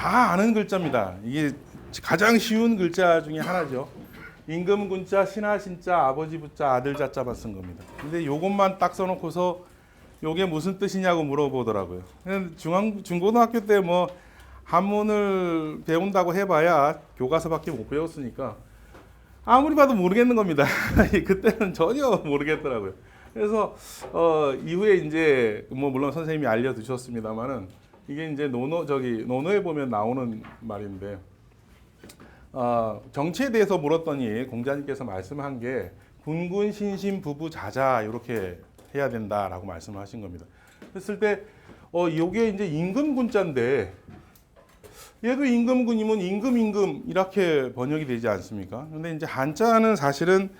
다 아는 글자입니다. 이게 가장 쉬운 글자 중에 하나죠. 임금군자, 신하신자, 아버지 부자, 아들 자자만 쓴 겁니다. 근데 요것만 딱 써놓고서 요게 무슨 뜻이냐고 물어보더라고요. 중고등학교 때 뭐 한문을 배운다고 해봐야 교과서밖에 못 배웠으니까 아무리 봐도 모르겠는 겁니다. 그때는 전혀 모르겠더라고요. 그래서 이후에 이제 뭐 물론 선생님이 알려주셨습니다만은 이게 이제 논어에 보면 나오는 말인데 정치에 대해서 물었더니 공자님께서 말씀한 게 군군 신신 부부 자자 이렇게 해야 된다라고 말씀을 하신 겁니다. 그랬을 때 이게 이제 임금군자인데 얘도 임금군이면 임금 이렇게 번역이 되지 않습니까? 근데 이제 한자는 사실은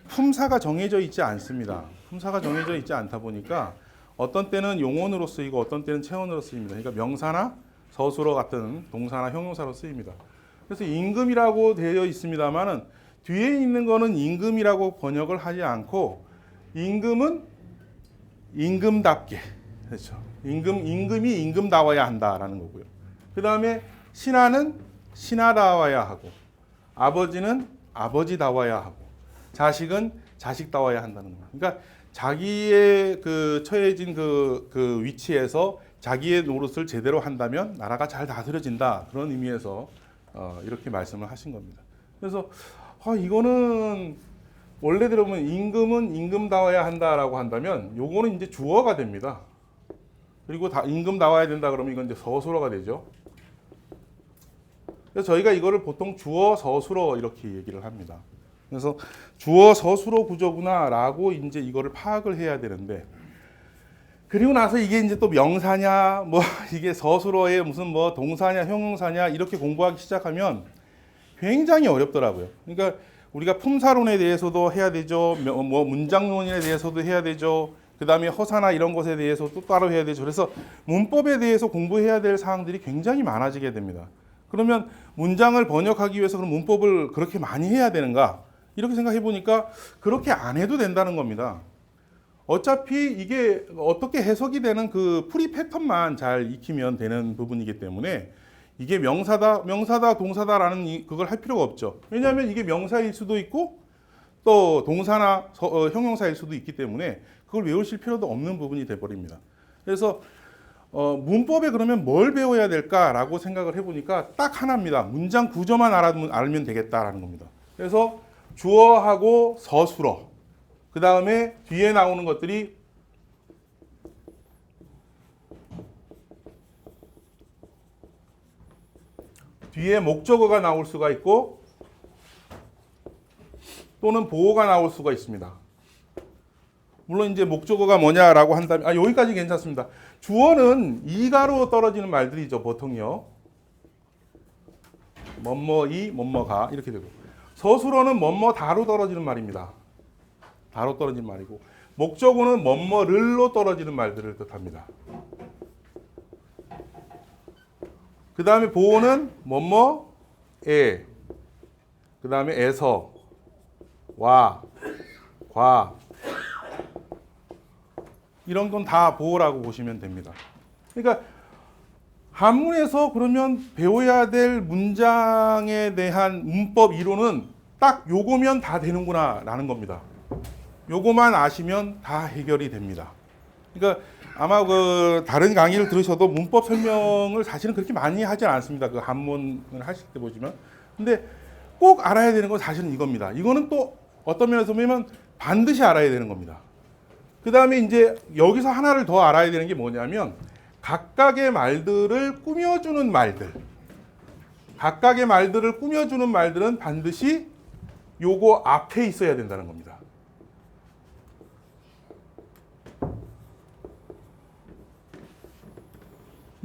품사가 정해져 있지 않습니다. 품사가 정해져 있지 않다 보니까 어떤 때는 용언으로 쓰이고 어떤 때는 체언으로 쓰입니다. 그러니까 명사나 서술어 같은 동사나 형용사로 쓰입니다. 그래서 임금이라고 되어 있습니다만은 뒤에 있는 거는 임금이라고 번역을 하지 않고 임금은 임금답게, 그렇죠. 임금이 임금다워야 한다라는 거고요. 그 다음에 신하는 신하다워야 하고, 아버지는 아버지다워야 하고, 자식은 자식다워야 한다는 거예요. 그러니까 자기의 그 처해진 그 위치에서 자기의 노릇을 제대로 한다면 나라가 잘 다스려진다, 그런 의미에서 이렇게 말씀을 하신 겁니다. 그래서 이거는 원래대로 보면 임금은 임금다워야 한다라고 한다면 요거는 이제 주어가 됩니다. 그리고 임금다워야 된다 그러면 이건 이제 서술어가 되죠. 그래서 저희가 이거를 보통 주어 서술어 이렇게 얘기를 합니다. 그래서 주어 서술어 구조구나라고 이제 이거를 파악을 해야 되는데, 그리고 나서 이게 이제 또 명사냐 뭐 이게 서술어의 무슨 뭐 동사냐 형용사냐 이렇게 공부하기 시작하면 굉장히 어렵더라고요. 그러니까 우리가 품사론에 대해서도 해야 되죠. 뭐 문장론에 대해서도 해야 되죠. 그 다음에 허사나 이런 것에 대해서도 따로 해야 되죠. 그래서 문법에 대해서 공부해야 될 사항들이 굉장히 많아지게 됩니다. 그러면 문장을 번역하기 위해서 그럼 문법을 그렇게 많이 해야 되는가? 이렇게 생각해 보니까 그렇게 안 해도 된다는 겁니다. 어차피 이게 어떻게 해석이 되는 그 풀이 패턴만 잘 익히면 되는 부분이기 때문에 이게 명사다, 동사다라는 그걸 할 필요가 없죠. 왜냐하면 이게 명사일 수도 있고 또 동사나 형용사일 수도 있기 때문에 그걸 외우실 필요도 없는 부분이 돼버립니다. 그래서 문법에 그러면 뭘 배워야 될까라고 생각을 해보니까 딱 하나입니다. 문장 구조만 알면 되겠다라는 겁니다. 그래서 주어하고 서술어, 그 다음에 뒤에 나오는 것들이 뒤에 목적어가 나올 수가 있고 또는 보어가 나올 수가 있습니다. 물론 이제 목적어가 뭐냐라고 한다면 여기까지 괜찮습니다. 주어는 이가로 떨어지는 말들이죠, 보통요. 뭐뭐이, 뭐뭐가 이렇게 되고, 서술어는 뭐뭐다로 떨어지는 말입니다. 다로 떨어지는 말이고, 목적어는 뭐뭐를로 떨어지는 말들을 뜻합니다. 그 다음에 보어는 뭐뭐에, 그 다음에 에서, 와, 과, 이런 건 다 보어라고 보시면 됩니다. 그러니까 한문에서 그러면 배워야 될 문장에 대한 문법 이론은 딱 요거면 다 되는구나 라는 겁니다. 요거만 아시면 다 해결이 됩니다. 그러니까 아마 그 다른 강의를 들으셔도 문법 설명을 사실은 그렇게 많이 하지 않습니다. 그 한문을 하실 때 보시면. 근데 꼭 알아야 되는 건 사실은 이겁니다. 이거는 또 어떤 면에서 보면 반드시 알아야 되는 겁니다. 그 다음에 이제 여기서 하나를 더 알아야 되는 게 뭐냐면 각각의 말들을 꾸며주는 말들. 각각의 말들을 꾸며주는 말들은 반드시 요거 앞에 있어야 된다는 겁니다.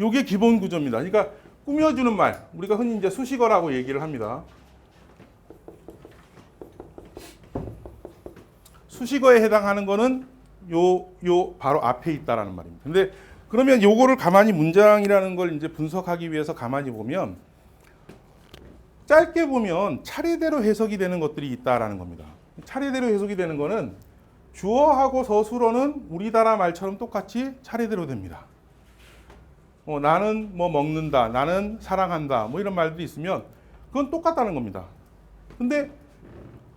요게 기본 구조입니다. 그러니까 꾸며주는 말, 우리가 흔히 이제 수식어라고 얘기를 합니다. 수식어에 해당하는 거는 요 바로 앞에 있다라는 말입니다. 근데 그러면 요거를 가만히 문장이라는 걸 이제 분석하기 위해서 가만히 보면 짧게 보면 차례대로 해석이 되는 것들이 있다라는 겁니다. 차례대로 해석이 되는 거는 주어하고 서술어는 우리나라 말처럼 똑같이 차례대로 됩니다. 나는 뭐 먹는다, 나는 사랑한다, 뭐 이런 말들이 있으면 그건 똑같다는 겁니다. 근데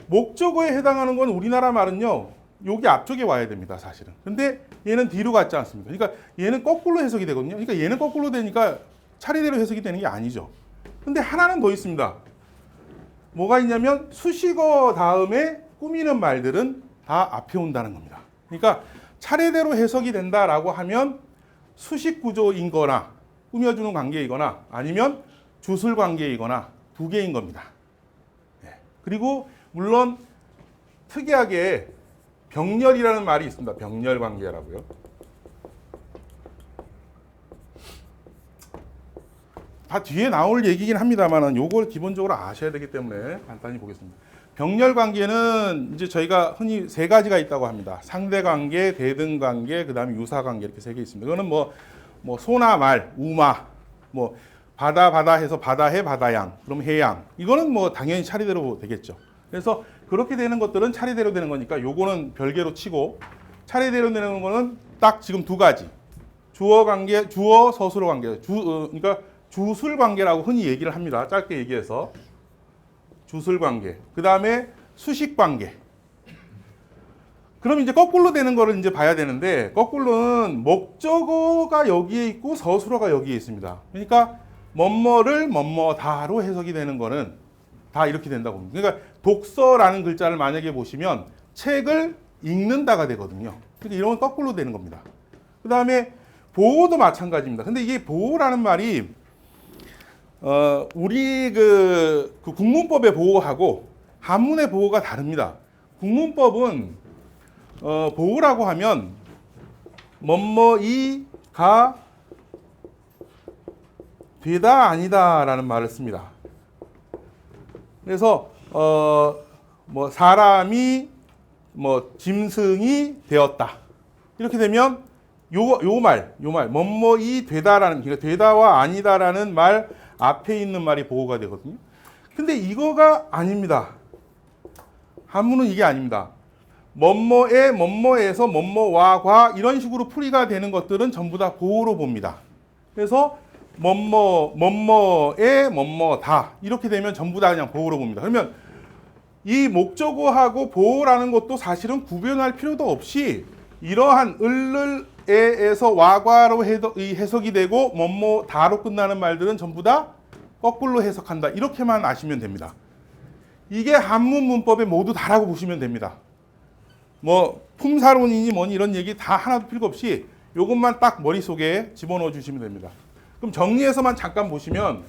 목적어에 해당하는 건 우리나라 말은요, 여기 앞쪽에 와야 됩니다, 사실은. 근데 얘는 뒤로 갔지 않습니까? 그러니까 얘는 거꾸로 해석이 되거든요. 그러니까 얘는 거꾸로 되니까 차례대로 해석이 되는 게 아니죠. 근데 하나는 더 있습니다. 뭐가 있냐면 수식어 다음에 꾸미는 말들은 다 앞에 온다는 겁니다. 그러니까 차례대로 해석이 된다라고 하면 수식 구조인 거나 꾸며주는 관계이거나 아니면 주술 관계이거나 두 개인 겁니다. 그리고 물론 특이하게 병렬이라는 말이 있습니다. 병렬 관계라고요. 다 뒤에 나올 얘기긴 합니다만은 요걸 기본적으로 아셔야 되기 때문에 간단히 보겠습니다. 병렬 관계는 이제 저희가 흔히 세 가지가 있다고 합니다. 상대 관계, 대등 관계, 그다음에 유사 관계 이렇게 세 개 있습니다. 이거는 뭐 소나 말, 우마, 뭐 바다 해서 바다해, 바다양, 그럼 해양. 이거는 뭐 당연히 차례대로 되겠죠. 그래서 그렇게 되는 것들은 차례대로 되는 거니까 요거는 별개로 치고 차례대로 되는 거는 딱 지금 두 가지. 주어 관계, 주어 서술어 관계. 그러니까 주술 관계라고 흔히 얘기를 합니다. 짧게 얘기해서 주술 관계. 그다음에 수식 관계. 그럼 이제 거꾸로 되는 거를 이제 봐야 되는데 거꾸로는 목적어가 여기에 있고 서술어가 여기에 있습니다. 그러니까 뭐뭐를 뭐뭐다로 해석이 되는 거는 다 이렇게 된다고 봅니다. 그러니까 독서라는 글자를 만약에 보시면 책을 읽는다가 되거든요. 그러니까 이런 건 거꾸로 되는 겁니다. 그다음에 보호도 마찬가지입니다. 근데 이게 보호라는 말이 우리 그 국문법의 보호하고 한문의 보호가 다릅니다. 국문법은 보호라고 하면 뭐뭐이가 되다 아니다라는 말을 씁니다. 그래서 뭐 사람이 뭐 짐승이 되었다 이렇게 되면 요 말 뭐뭐이 되다라는 그러니까 되다와 아니다라는 말 앞에 있는 말이 보호가 되거든요. 근데 이거가 아닙니다. 한문은 이게 아닙니다. 뭐뭐에 뭐뭐에서 뭐뭐와 과 이런 식으로 풀이가 되는 것들은 전부 다 보호로 봅니다. 그래서 뭐뭐에 뭐뭐다 이렇게 되면 전부 다 그냥 보호로 봅니다. 그러면 이 목적어하고 보호라는 것도 사실은 구별할 필요도 없이 이러한 을을에에서 와과로 해석이 되고 뭐뭐다로 끝나는 말들은 전부 다 거꾸로 해석한다 이렇게만 아시면 됩니다. 이게 한문 문법의 모두 다라고 보시면 됩니다. 뭐 품사론이니 뭐니 이런 얘기 다 하나도 필요 없이 이것만 딱 머릿속에 집어넣어 주시면 됩니다. 그럼 정리해서만 잠깐 보시면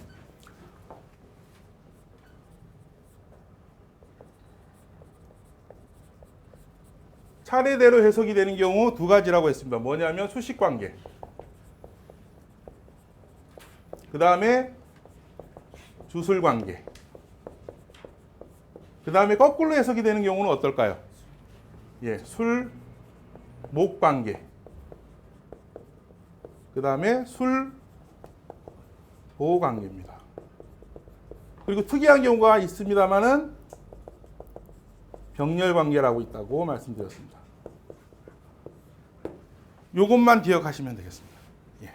차례대로 해석이 되는 경우 두 가지라고 했습니다. 뭐냐면 수식관계. 그 다음에 주술관계. 그 다음에 거꾸로 해석이 되는 경우는 어떨까요? 예, 술, 목관계. 그 다음에 술, 보호관계입니다. 그리고 특이한 경우가 있습니다만은 병렬관계라고 있다고 말씀드렸습니다. 요것만 기억하시면 되겠습니다. 예.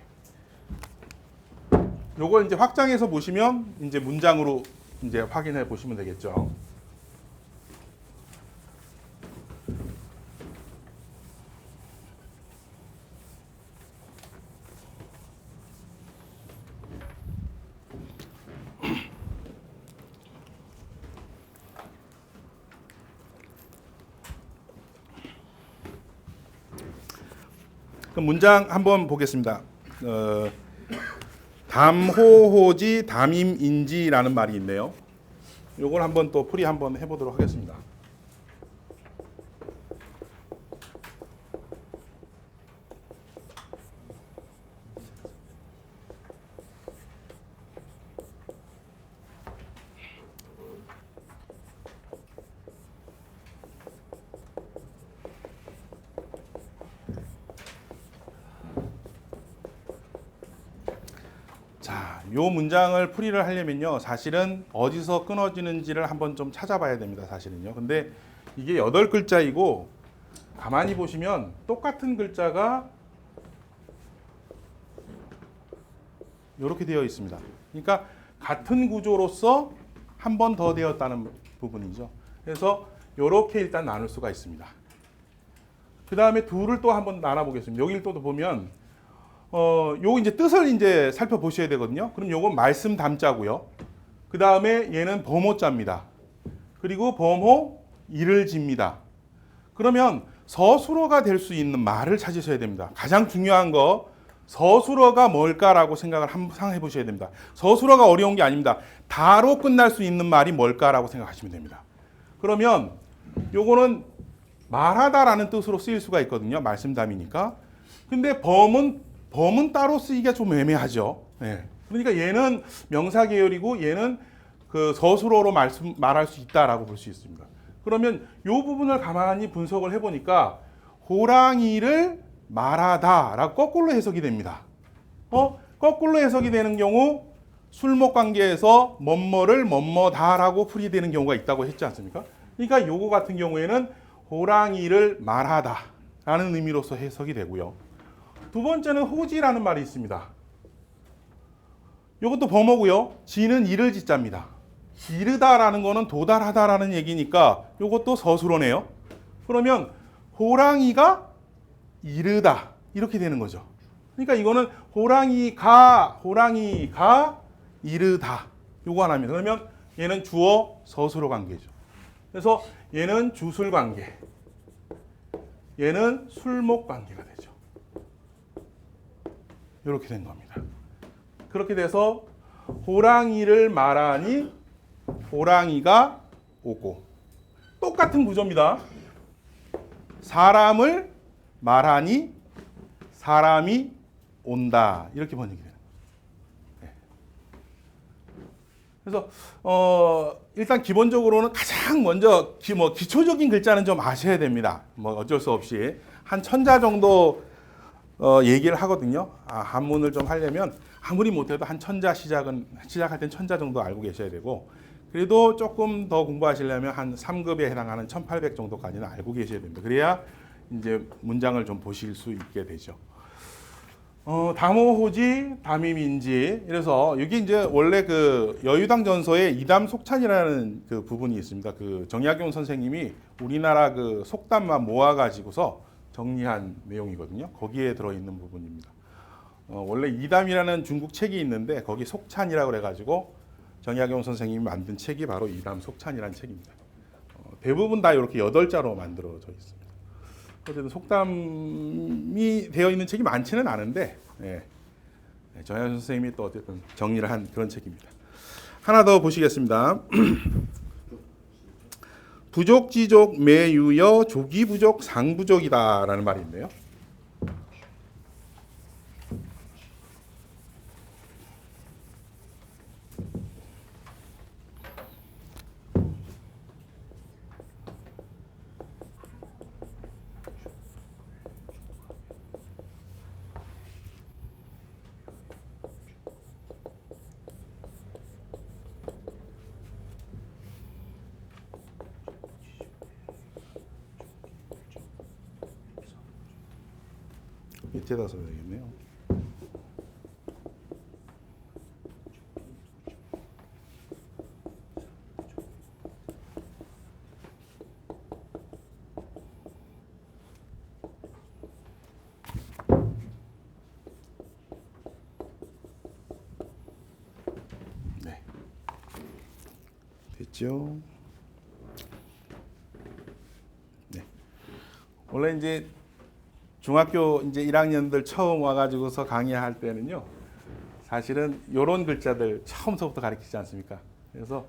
요걸 이제 확장해서 보시면 이제 문장으로 이제 확인해 보시면 되겠죠. 그럼 문장 한번 보겠습니다. 담호호지 담임인지라는 말이 있네요. 요걸 한번 또 풀이 한번 해보도록 하겠습니다. 자, 요 문장을 풀이를 하려면요. 사실은 어디서 끊어지는지를 한번 좀 찾아봐야 됩니다. 사실은요. 근데 이게 8글자이고 가만히 보시면 똑같은 글자가 이렇게 되어 있습니다. 그러니까 같은 구조로서 한 번 더 되었다는 부분이죠. 그래서 이렇게 일단 나눌 수가 있습니다. 그 다음에 둘을 또 한번 나눠보겠습니다. 여기를 또 보면 요거 이제 뜻을 이제 살펴보셔야 되거든요. 그럼 요건 말씀 담자고요. 그 다음에 얘는 범호자입니다. 그리고 범호 이를 집니다. 그러면 서술어가 될 수 있는 말을 찾으셔야 됩니다. 가장 중요한 거 서술어가 뭘까라고 생각을 항상 해보셔야 됩니다. 서술어가 어려운 게 아닙니다. 다로 끝날 수 있는 말이 뭘까라고 생각하시면 됩니다. 그러면 요거는 말하다라는 뜻으로 쓰일 수가 있거든요. 말씀담이니까. 근데 범은 따로 쓰기가 좀 애매하죠. 네. 그러니까 얘는 명사 계열이고 얘는 그 서술어로 말할 수 있다라고 볼 수 있습니다. 그러면 이 부분을 가만히 분석을 해보니까 호랑이를 말하다라고 거꾸로 해석이 됩니다. 거꾸로 해석이 되는 경우 술목 관계에서 뭐뭐를 뭐뭐다라고 풀이되는 경우가 있다고 했지 않습니까? 그러니까 요거 같은 경우에는 호랑이를 말하다라는 의미로서 해석이 되고요. 두 번째는 호지라는 말이 있습니다. 이것도 범어고요. 지는 이를 짓자입니다. 이르다라는 거는 도달하다라는 얘기니까 이것도 서술어네요. 그러면 호랑이가 이르다 이렇게 되는 거죠. 그러니까 이거는 호랑이가 이르다 요거 하나입니다. 그러면 얘는 주어 서술어 관계죠. 그래서 얘는 주술 관계, 얘는 술목 관계가 되죠. 이렇게 된 겁니다. 그렇게 돼서 호랑이를 말하니 호랑이가 오고, 똑같은 구조입니다. 사람을 말하니 사람이 온다 이렇게 번역이 되는 거예요. 그래서 일단 기본적으로는 가장 먼저 기초적인 글자는 좀 아셔야 됩니다. 뭐 어쩔 수 없이 한 1000자 정도 얘기를 하거든요. 한문을 좀 하려면 아무리 못해도 한 1000자 시작할 땐 1000자 정도 알고 계셔야 되고, 그래도 조금 더 공부하시려면 한 3급에 해당하는 1800 정도까지는 알고 계셔야 됩니다. 그래야 이제 문장을 좀 보실 수 있게 되죠. 담호호지, 담임인지. 그래서 여기 이제 원래 그 여유당 전서에 이담 속찬이라는 그 부분이 있습니다. 그 정약용 선생님이 우리나라 그 속담만 모아가지고서 정리한 내용이거든요. 거기에 들어있는 부분입니다. 원래 이담이라는 중국 책이 있는데 거기 속찬이라고 그래가지고 정약용 선생님이 만든 책이 바로 이담 속찬이라는 책입니다. 대부분 다 이렇게 8자로 만들어져 있습니다. 어쨌든 속담이 되어 있는 책이 많지는 않은데 정약용 선생님이 또 어쨌든 정리를 한 그런 책입니다. 하나 더 보시겠습니다. 부족, 지족, 매유여, 조기부족, 상부족이다라는 말이 있네요. 밑에다 써야겠네요. 네, 됐죠? 네. 원래 이제 중학교 이제 1학년들 처음 와가지고서 강의할 때는요, 사실은 요런 글자들 처음서부터 가르치지 않습니까? 그래서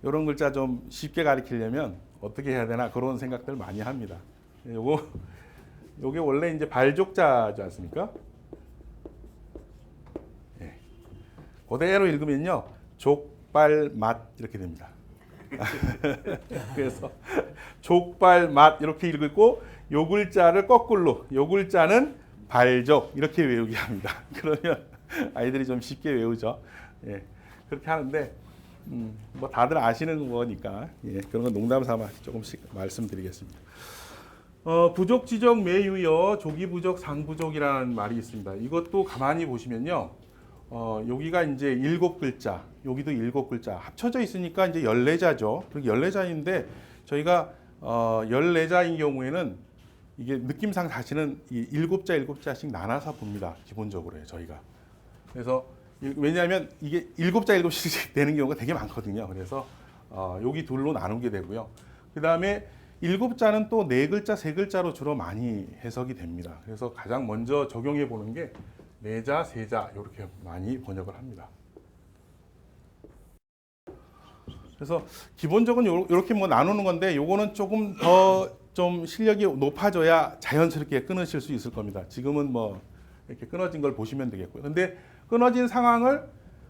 요런 글자 좀 쉽게 가르치려면 어떻게 해야 되나 그런 생각들 많이 합니다. 요게 원래 이제 발족자지 않습니까? 예. 그대로 읽으면요, 족발맛 이렇게 됩니다. 그래서 족발맛 이렇게 읽고, 요 글자를 거꾸로, 요 글자는 발족 이렇게 외우게 합니다. 그러면 아이들이 좀 쉽게 외우죠. 예, 그렇게 하는데 뭐 다들 아시는 거니까 그런 건 농담 삼아 조금씩 말씀드리겠습니다. 부족, 지족, 매유여, 조기부족, 상부족이라는 말이 있습니다. 이것도 가만히 보시면요, 여기가 이제 7글자, 여기도 7글자 합쳐져 있으니까 이제 14자죠. 그리고 14자인데 저희가 14자인 경우에는 이게 느낌상 사실은 이 7자 7자씩 나눠서 봅니다. 기본적으로요, 저희가. 그래서 왜냐하면 이게 7자 7자씩 되는 경우가 되게 많거든요. 그래서 여기 둘로 나누게 되고요. 그 다음에 7자는 또 4글자, 3글자로 주로 많이 해석이 됩니다. 그래서 가장 먼저 적용해 보는 게 4자, 3자 이렇게 많이 번역을 합니다. 그래서 기본적으로 이렇게 뭐 나누는 건데 요거는 조금 더 좀 실력이 높아져야 자연스럽게 끊으실 수 있을 겁니다. 지금은 뭐 이렇게 끊어진 걸 보시면 되겠고요. 근데 끊어진 상황을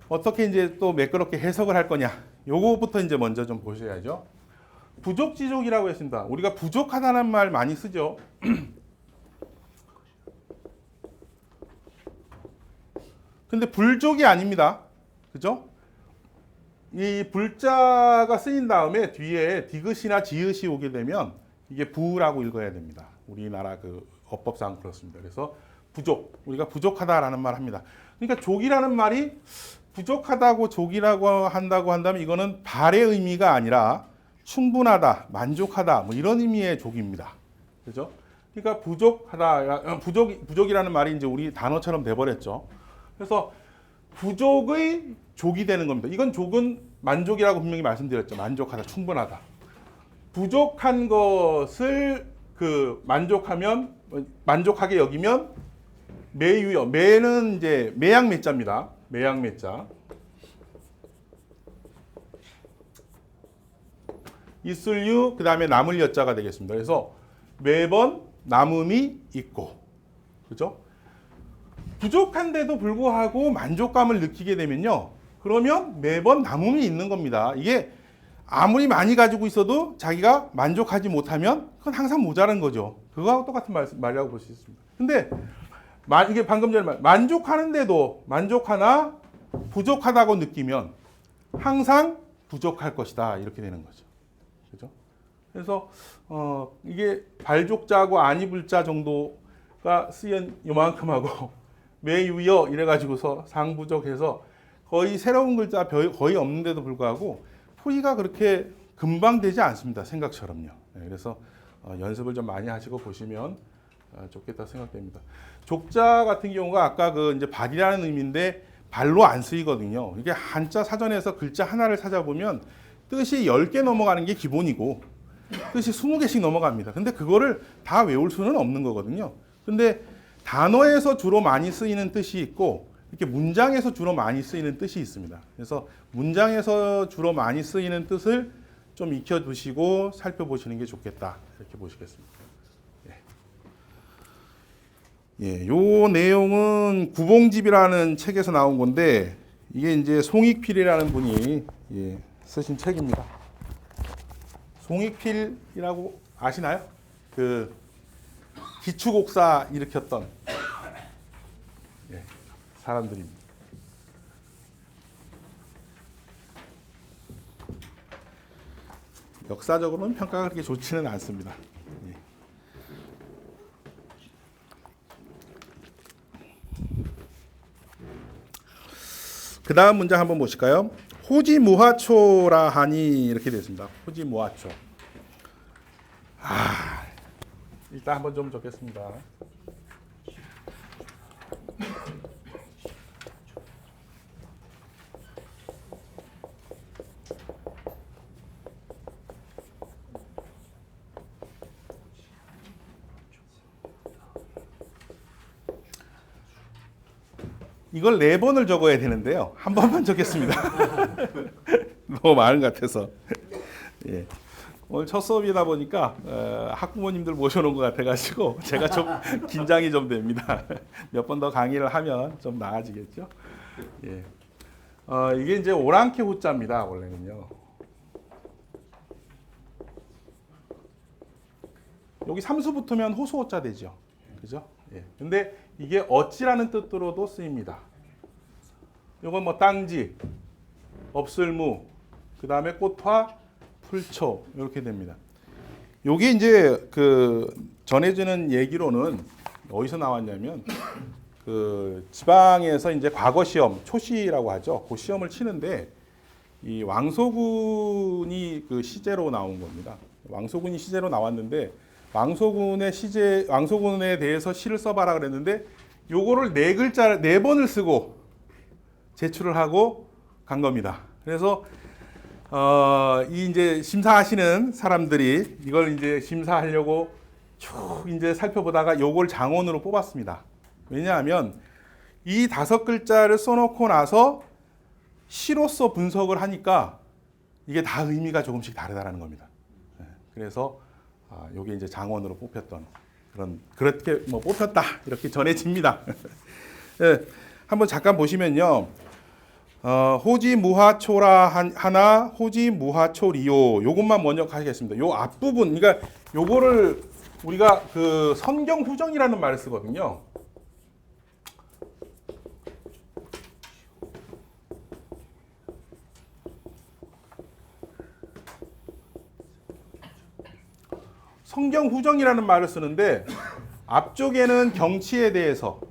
어떻게 이제 또 매끄럽게 해석을 할 거냐. 요거부터 이제 먼저 좀 보셔야죠. 부족지족이라고 했습니다. 우리가 부족하다는 말 많이 쓰죠. 근데 불족이 아닙니다. 그죠? 이 불자가 쓰인 다음에 뒤에 디귿이나 지읒이 오게 되면 이게 부라고 읽어야 됩니다. 우리나라 그 어법상 그렇습니다. 그래서 부족, 우리가 부족하다라는 말 합니다. 그러니까 족이라는 말이 부족하다고 족이라고 한다고 한다면 이거는 발의 의미가 아니라 충분하다, 만족하다 뭐 이런 의미의 족입니다. 그죠? 그러니까 부족하다, 부족이라는 말이 이제 우리 단어처럼 돼버렸죠. 그래서 부족의 족이 되는 겁니다. 이건 족은 만족이라고 분명히 말씀드렸죠. 만족하다, 충분하다. 부족한 것을 만족하면 만족하게 여기면 매유여. 매는 이제 매양매자입니다. 매양매자. 있을유 그다음에 남을 여자가 되겠습니다. 그래서 매번 남음이 있고. 그죠? 부족한데도 불구하고 만족감을 느끼게 되면요. 그러면 매번 남음이 있는 겁니다. 이게 아무리 많이 가지고 있어도 자기가 만족하지 못하면 그건 항상 모자란 거죠. 그거하고 똑같은 말이라고 볼 수 있습니다. 근데 이게 방금 전에 만족하는데도 만족하나 부족하다고 느끼면 항상 부족할 것이다. 이렇게 되는 거죠. 그죠? 그래서 이게 발족자하고 아니불자 정도가 쓰인 요만큼하고 매유여 이래가지고서 상부족해서 거의 새로운 글자 거의 없는데도 불구하고 풀이가 그렇게 금방 되지 않습니다. 생각처럼요. 네, 그래서 연습을 좀 많이 하시고 보시면 좋겠다 생각됩니다. 족자 같은 경우가 아까 그 이제 발이라는 의미인데 발로 안 쓰이거든요. 이게 한자 사전에서 글자 하나를 찾아보면 뜻이 10개 넘어가는 게 기본이고 뜻이 20개씩 넘어갑니다. 근데 그거를 다 외울 수는 없는 거거든요. 근데 단어에서 주로 많이 쓰이는 뜻이 있고 이렇게 문장에서 주로 많이 쓰이는 뜻이 있습니다. 그래서 문장에서 주로 많이 쓰이는 뜻을 좀 익혀두시고 살펴보시는 게 좋겠다. 이렇게 보시겠습니다. 예, 요 내용은 구봉집이라는 책에서 나온 건데 이게 이제 송익필이라는 분이 쓰신 책입니다. 송익필이라고 아시나요? 그 기축옥사 일으켰던 사람들입니다. 역사적으로는 평가가 그렇게 좋지는 않습니다. 그 다음 문장 한번 보실까요? 호지무화초라 하니 이렇게 되어 있습니다. 호지무화초. 일단 한번 좀 적겠습니다. 이걸 4번을 적어야 되는데요. 한 번만 적겠습니다. 너무 많은 것 같아서. 예. 오늘 첫 수업이다 보니까 학부모님들 모셔놓은 것 같아가지고 제가 좀 긴장이 좀 됩니다. 몇 번 더 강의를 하면 좀 나아지겠죠. 예. 이게 이제 오랑캐 호자입니다. 원래는요. 여기 삼수 붙으면 호수 호자 되죠. 그죠? 예. 근데 이게 어찌라는 뜻으로도 쓰입니다. 이건 뭐 땅지, 없을무, 그 다음에 꽃화, 풀초 이렇게 됩니다. 요게 이제 그 전해지는 얘기로는 어디서 나왔냐면 그 지방에서 이제 과거 시험, 초시라고 하죠. 그 시험을 치는데 이 왕소군이 그 시제로 나온 겁니다. 왕소군이 시제로 나왔는데 왕소군에 대해서 시를 써봐라 그랬는데 요거를 네 글자 네 번을 쓰고 제출을 하고 간 겁니다. 그래서 이 이제 심사하시는 사람들이 이걸 이제 심사하려고 쭉 이제 살펴보다가 요걸 장원으로 뽑았습니다. 왜냐하면 이 5글자를 써놓고 나서 시로서 분석을 하니까 이게 다 의미가 조금씩 다르다는 겁니다. 그래서 요게 이제 장원으로 뽑혔던 그렇게 뭐 뽑혔다 이렇게 전해집니다. 네, 한번 잠깐 보시면요. 호지무화초라 하나 호지무화초리요 요것만 먼저 하겠습니다. 요 앞부분 그러니까 요거를 우리가 그 선경후정이라는 말을 쓰거든요. 성경후정이라는 말을 쓰는데 앞쪽에는 경치에 대해서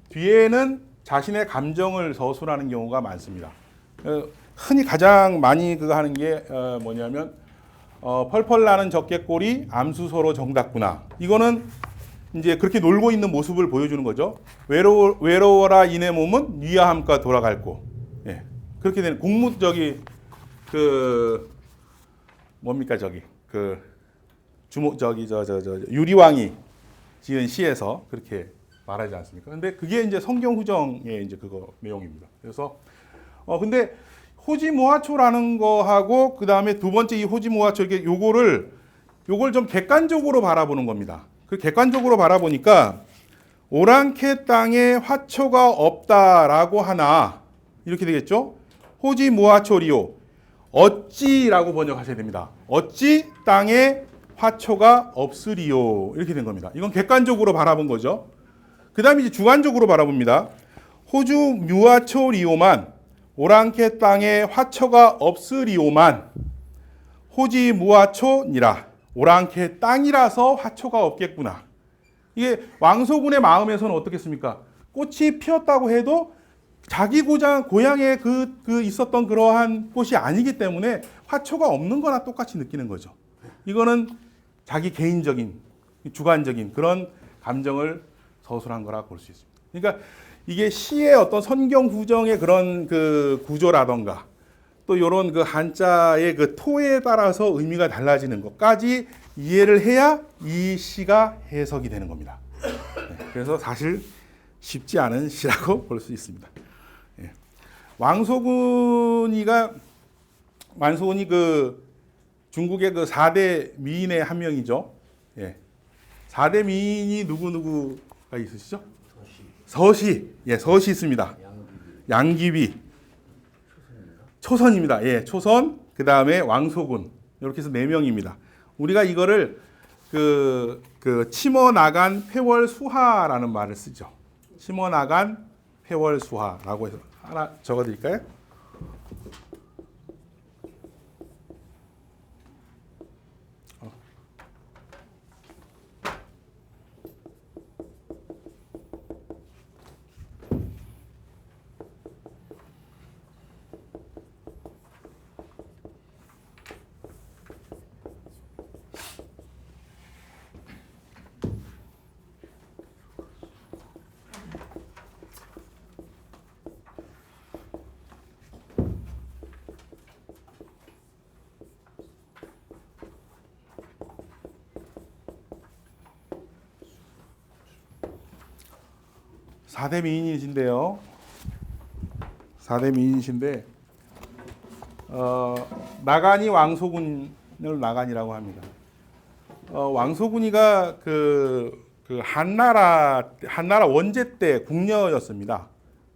뒤에는 자신의 감정을 서술하는 경우가 많습니다. 흔히 가장 많이 그거 하는 게 뭐냐면 펄펄 나는 적개꼬리 암수서로 정답구나. 이거는 이제 그렇게 놀고 있는 모습을 보여주는 거죠. 외로워라 이내 몸은 위아함과 돌아갈고. 예. 그렇게 되는 공무적이 그 뭡니까 유리왕이 지은 시에서 그렇게 말하지 않습니까? 근데 그게 이제 성경후정의 이제 그거 내용입니다. 그래서 근데 호지무화초라는 거하고 그 다음에 두 번째 이 호지무화초 이렇게 요걸 좀 객관적으로 바라보는 겁니다. 그 객관적으로 바라보니까 오랑캐 땅에 화초가 없다라고 하나 이렇게 되겠죠? 호지무화초리요. 어찌라고 번역하셔야 됩니다. 어찌 땅에 화초가 없으리요. 이렇게 된 겁니다. 이건 객관적으로 바라본 거죠. 그 다음에 이제 주관적으로 바라봅니다. 호주무화초리요만 오랑캐 땅에 화초가 없으리요만 호지무화초니라. 오랑캐 땅이라서 화초가 없겠구나. 이게 왕소군의 마음에서는 어떻겠습니까? 꽃이 피었다고 해도 자기 고향에 있었던 그러한 꽃이 아니기 때문에 화초가 없는 거나 똑같이 느끼는 거죠. 이거는 자기 개인적인, 주관적인 그런 감정을 서술한 거라 볼 수 있습니다. 그러니까 이게 시의 어떤 선경후정의 그런 그 구조라던가 또 이런 그 한자의 그 토에 따라서 의미가 달라지는 것까지 이해를 해야 이 시가 해석이 되는 겁니다. 그래서 사실 쉽지 않은 시라고 볼 수 있습니다. 왕소군이 그 중국의 그 4대 미인의 한 명이죠. 4대 미인이 누구가 있으시죠? 서시. 서시 있습니다. 양귀비. 초선입니다. 초선. 그 다음에 왕소군. 이렇게 해서 4명입니다. 우리가 이거를 치머 나간 폐월수하라는 말을 쓰죠. 치머 나간 폐월수하라고 해서 하나 적어드릴까요? 사대 미인이신데요. 4대 미인이신데 나간이 왕소군을 나간이라고 합니다. 왕소군이가 그 한나라 원제 때 궁녀였습니다.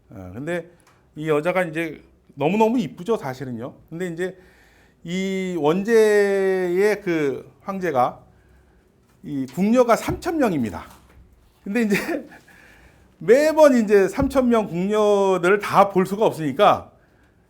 근데 이 여자가 이제 너무너무 이쁘죠, 사실은요. 근데 이제 이 원제의 그 황제가 이 궁녀가 3,000명입니다. 근데 이제 매번 이제 3,000명 궁녀들을 다 볼 수가 없으니까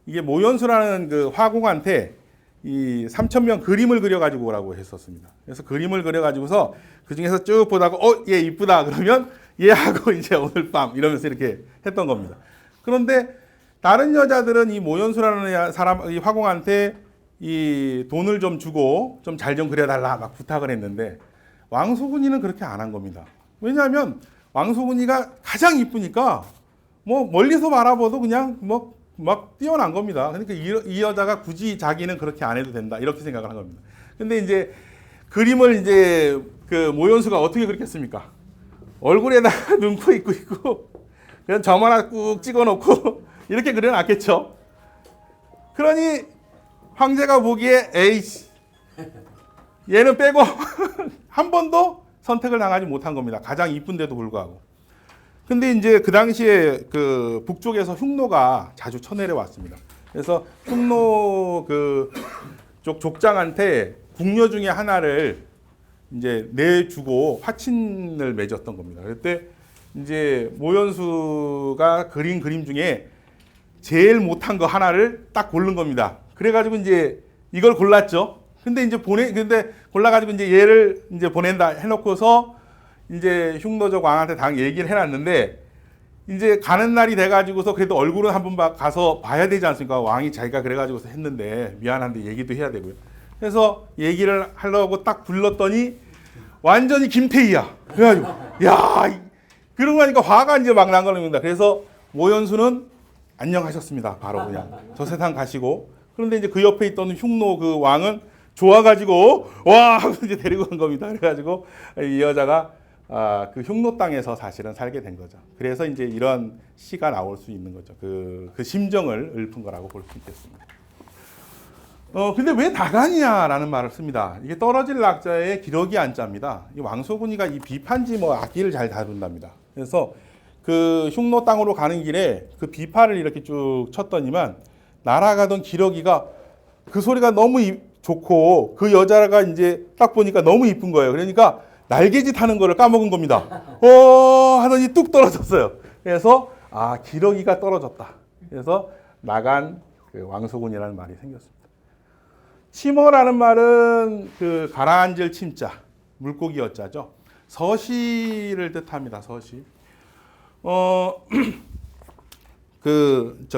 이게 모연수라는 그 화공한테 이 3,000명 그림을 그려가지고 오라고 했었습니다. 그래서 그림을 그려가지고서 그 중에서 쭉 보다가 얘 이쁘다 그러면 얘하고 이제 오늘 밤 이러면서 이렇게 했던 겁니다. 그런데 다른 여자들은 이 모연수라는 사람, 이 화공한테 이 돈을 좀 주고 좀 잘 좀 그려달라 막 부탁을 했는데 왕소군이는 그렇게 안 한 겁니다. 왜냐하면 왕소군이가 가장 이쁘니까 뭐 멀리서 바라봐도 그냥 뭐 막 뛰어난 겁니다. 그러니까 이 여자가 굳이 자기는 그렇게 안 해도 된다 이렇게 생각을 한 겁니다. 근데 이제 그림을 이제 그 모연수가 어떻게 그렸겠습니까? 얼굴에다가 눈, 코, 입고 있고 그냥 점 하나 꾹 찍어놓고 이렇게 그려놨겠죠. 그러니 황제가 보기에 에이씨 얘는 빼고 한 번도 선택을 당하지 못한 겁니다. 가장 이쁜데도 불구하고. 근데 이제 그 당시에 그 북쪽에서 흉노가 자주 쳐내려 왔습니다. 그래서 흉노 그쪽 족장한테 궁녀 중에 하나를 이제 내주고 화친을 맺었던 겁니다. 그때 이제 모연수가 그린 그림 중에 제일 못한 거 하나를 딱 고른 겁니다. 그래가지고 이제 이걸 골랐죠. 근데 이제 근데 골라가지고 이제 얘를 이제 보낸다 해놓고서 이제 흉노족 왕한테 당 얘기를 해놨는데 이제 가는 날이 돼가지고서 그래도 얼굴은 한번 가서 봐야 되지 않습니까? 왕이 자기가 그래가지고서 했는데 미안한데 얘기도 해야 되고요. 그래서 얘기를 하려고 딱 불렀더니 완전히 김태희야. 그래가지고 야 그러고 나니까 화가 이제 막 난 겁니다. 그래서 모연수는 안녕하셨습니다. 바로 그냥 저 세상 가시고 그런데 이제 그 옆에 있던 흉노 그 왕은 좋아가지고 와 하고 이제 데리고 간 겁니다. 그래가지고 이 여자가 그 흉노 땅에서 사실은 살게 된 거죠. 그래서 이제 이런 시가 나올 수 있는 거죠. 그 심정을 읊은 거라고 볼 수 있겠습니다. 근데 왜 다간이냐라는 말을 씁니다. 이게 떨어질 낙자의 기러기 안자입니다. 이 왕소군이가 이 비판지 뭐 악기를 잘 다룬답니다. 그래서 그 흉노 땅으로 가는 길에 그 비파를 이렇게 쭉 쳤더니만 날아가던 기러기가 그 소리가 너무 좋고 그 여자가 이제 딱 보니까 너무 이쁜 거예요. 그러니까 날개짓 하는 거를 까먹은 겁니다. 하더니 뚝 떨어졌어요. 그래서 기러기가 떨어졌다. 그래서 나간 그 왕소군이라는 말이 생겼습니다. 치머라는 말은 그 가라앉을 침자, 물고기 여자죠. 서시를 뜻합니다. 서시.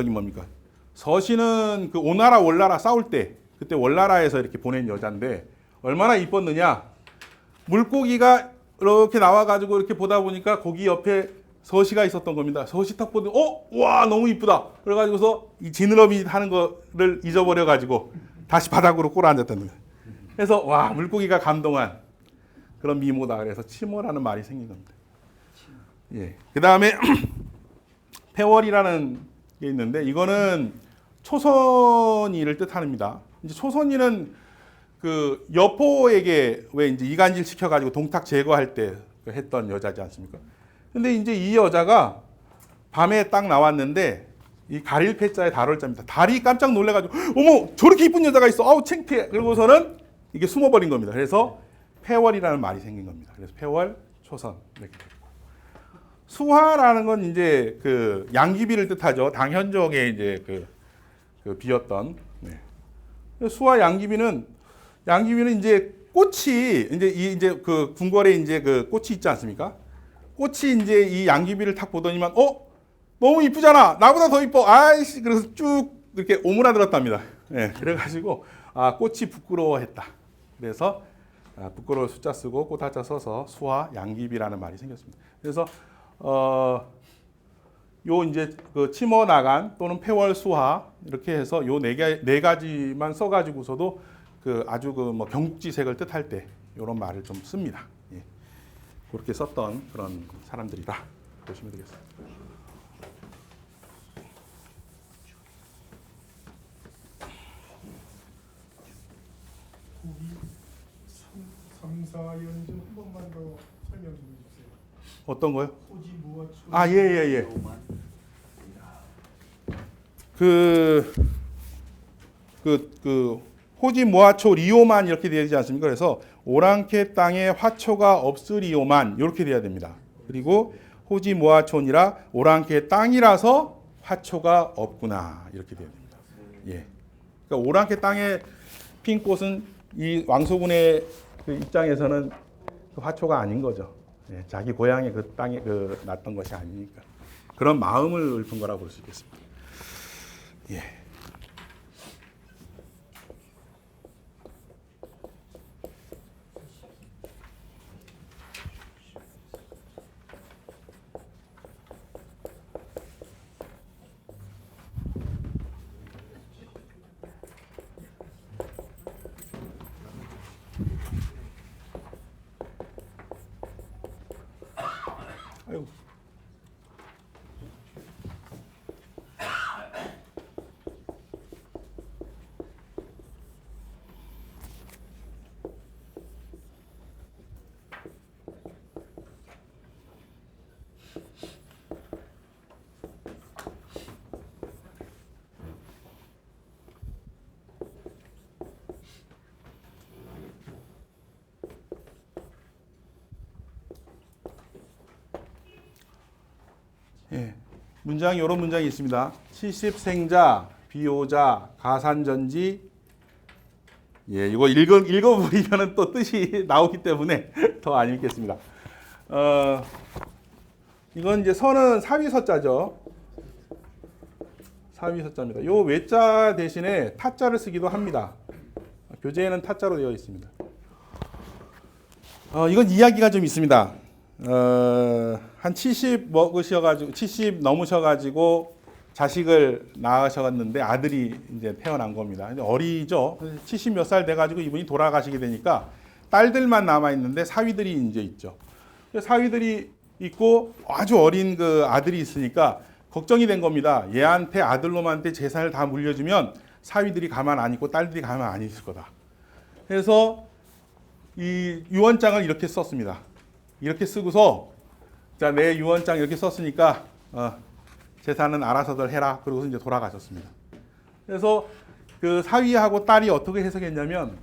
뭡니까? 서시는 그 오나라 월나라 싸울 때 그때 월나라에서 이렇게 보낸 여자인데 얼마나 이뻤느냐? 물고기가 이렇게 나와가지고 이렇게 보다 보니까 거기 옆에 서시가 있었던 겁니다. 서시 딱 보더니 와 너무 이쁘다. 그래가지고서 이 지느러미 하는 거를 잊어버려가지고 다시 바닥으로 꿇어앉았다는 거예요. 그래서 와 물고기가 감동한 그런 미모다. 그래서 치모라는 말이 생긴 겁니다. 예. 그 다음에 폐월이라는 게 있는데 이거는 초선이를 뜻합니다. 이제 초선이는 그 여포에게 왜 이제 이간질 시켜가지고 동탁 제거할 때 했던 여자지 않습니까? 근데 이제 이 여자가 밤에 딱 나왔는데 이 가릴 패자에 달월자입니다. 달이 깜짝 놀래가지고 어머 저렇게 이쁜 여자가 있어. 아우 창피해. 그러고서는 이게 숨어버린 겁니다. 그래서 폐월이라는 말이 생긴 겁니다. 그래서 폐월, 초선 이렇게 됐고 수화라는 건 이제 그 양귀비를 뜻하죠. 당현종의 이제 그 비였던 수화 양귀비는 이제 꽃이 이제 그 궁궐에 이제 그 꽃이 있지 않습니까? 꽃이 이제 이 양귀비를 탁 보더니만 너무 이쁘잖아. 나보다 더 이뻐. 아이씨 그래서 쭉 이렇게 오므라들었답니다. 예, 그래가지고 꽃이 부끄러워했다. 그래서 부끄러울 숫자 쓰고 꽃 한자 써서 수화 양귀비라는 말이 생겼습니다. 그래서 요 이제 그 치머 나간 또는 폐월 수화 이렇게 해서 요 네 가지만 써가지고서도 그 아주 그 뭐 경국지색을 뜻할 때 이런 말을 좀 씁니다. 예. 그렇게 썼던 그런 사람들이다 보시면 되겠습니다. 삼사연주 한 번만 더 설명 좀 해주세요. 어떤 거요? 호지 무화초. 예. 호지 모아초 리오만 이렇게 되지 않습니까? 그래서 오랑캐 땅에 화초가 없으리오만 이렇게 돼야 됩니다. 그리고 호지 모아촌이라 오랑캐 땅이라서 화초가 없구나 이렇게 돼야 됩니다. 예. 그러니까 오랑캐 땅에 핀 꽃은 이 왕소군의 그 입장에서는 그 화초가 아닌 거죠. 예, 자기 고향의 그 땅에 그 났던 것이 아니니까 그런 마음을 읊은 거라고 볼 수 있겠습니다. 예. 아이고. 예, 문장이 이런 문장이 있습니다. 70생자, 비오자, 가산전지. 예, 이거 읽어버리면 또 뜻이 나오기 때문에 더 안 읽겠습니다. 이건 이제 서는 사위서자죠. 사위서자입니다. 요 외자 대신에 타자를 쓰기도 합니다. 교재에는 타자로 되어 있습니다. 이건 이야기가 좀 있습니다. 한 70 먹으셔가지고 70 넘으셔가지고 자식을 낳으셨는데 아들이 이제 태어난 겁니다. 근데 어리죠. 70 몇 살 돼가지고 이분이 돌아가시게 되니까 딸들만 남아 있는데 사위들이 이제 있죠. 사위들이 있고 아주 어린 그 아들이 있으니까 걱정이 된 겁니다. 얘한테 아들놈한테 재산을 다 물려주면 사위들이 가만 안 있고 딸들이 가만 안 있을 거다. 그래서 이 유언장을 이렇게 썼습니다. 이렇게 쓰고서 자, 내 유언장 이렇게 썼으니까 재산은 알아서들 해라. 그러고서 이제 돌아가셨습니다. 그래서 그 사위하고 딸이 어떻게 해석했냐면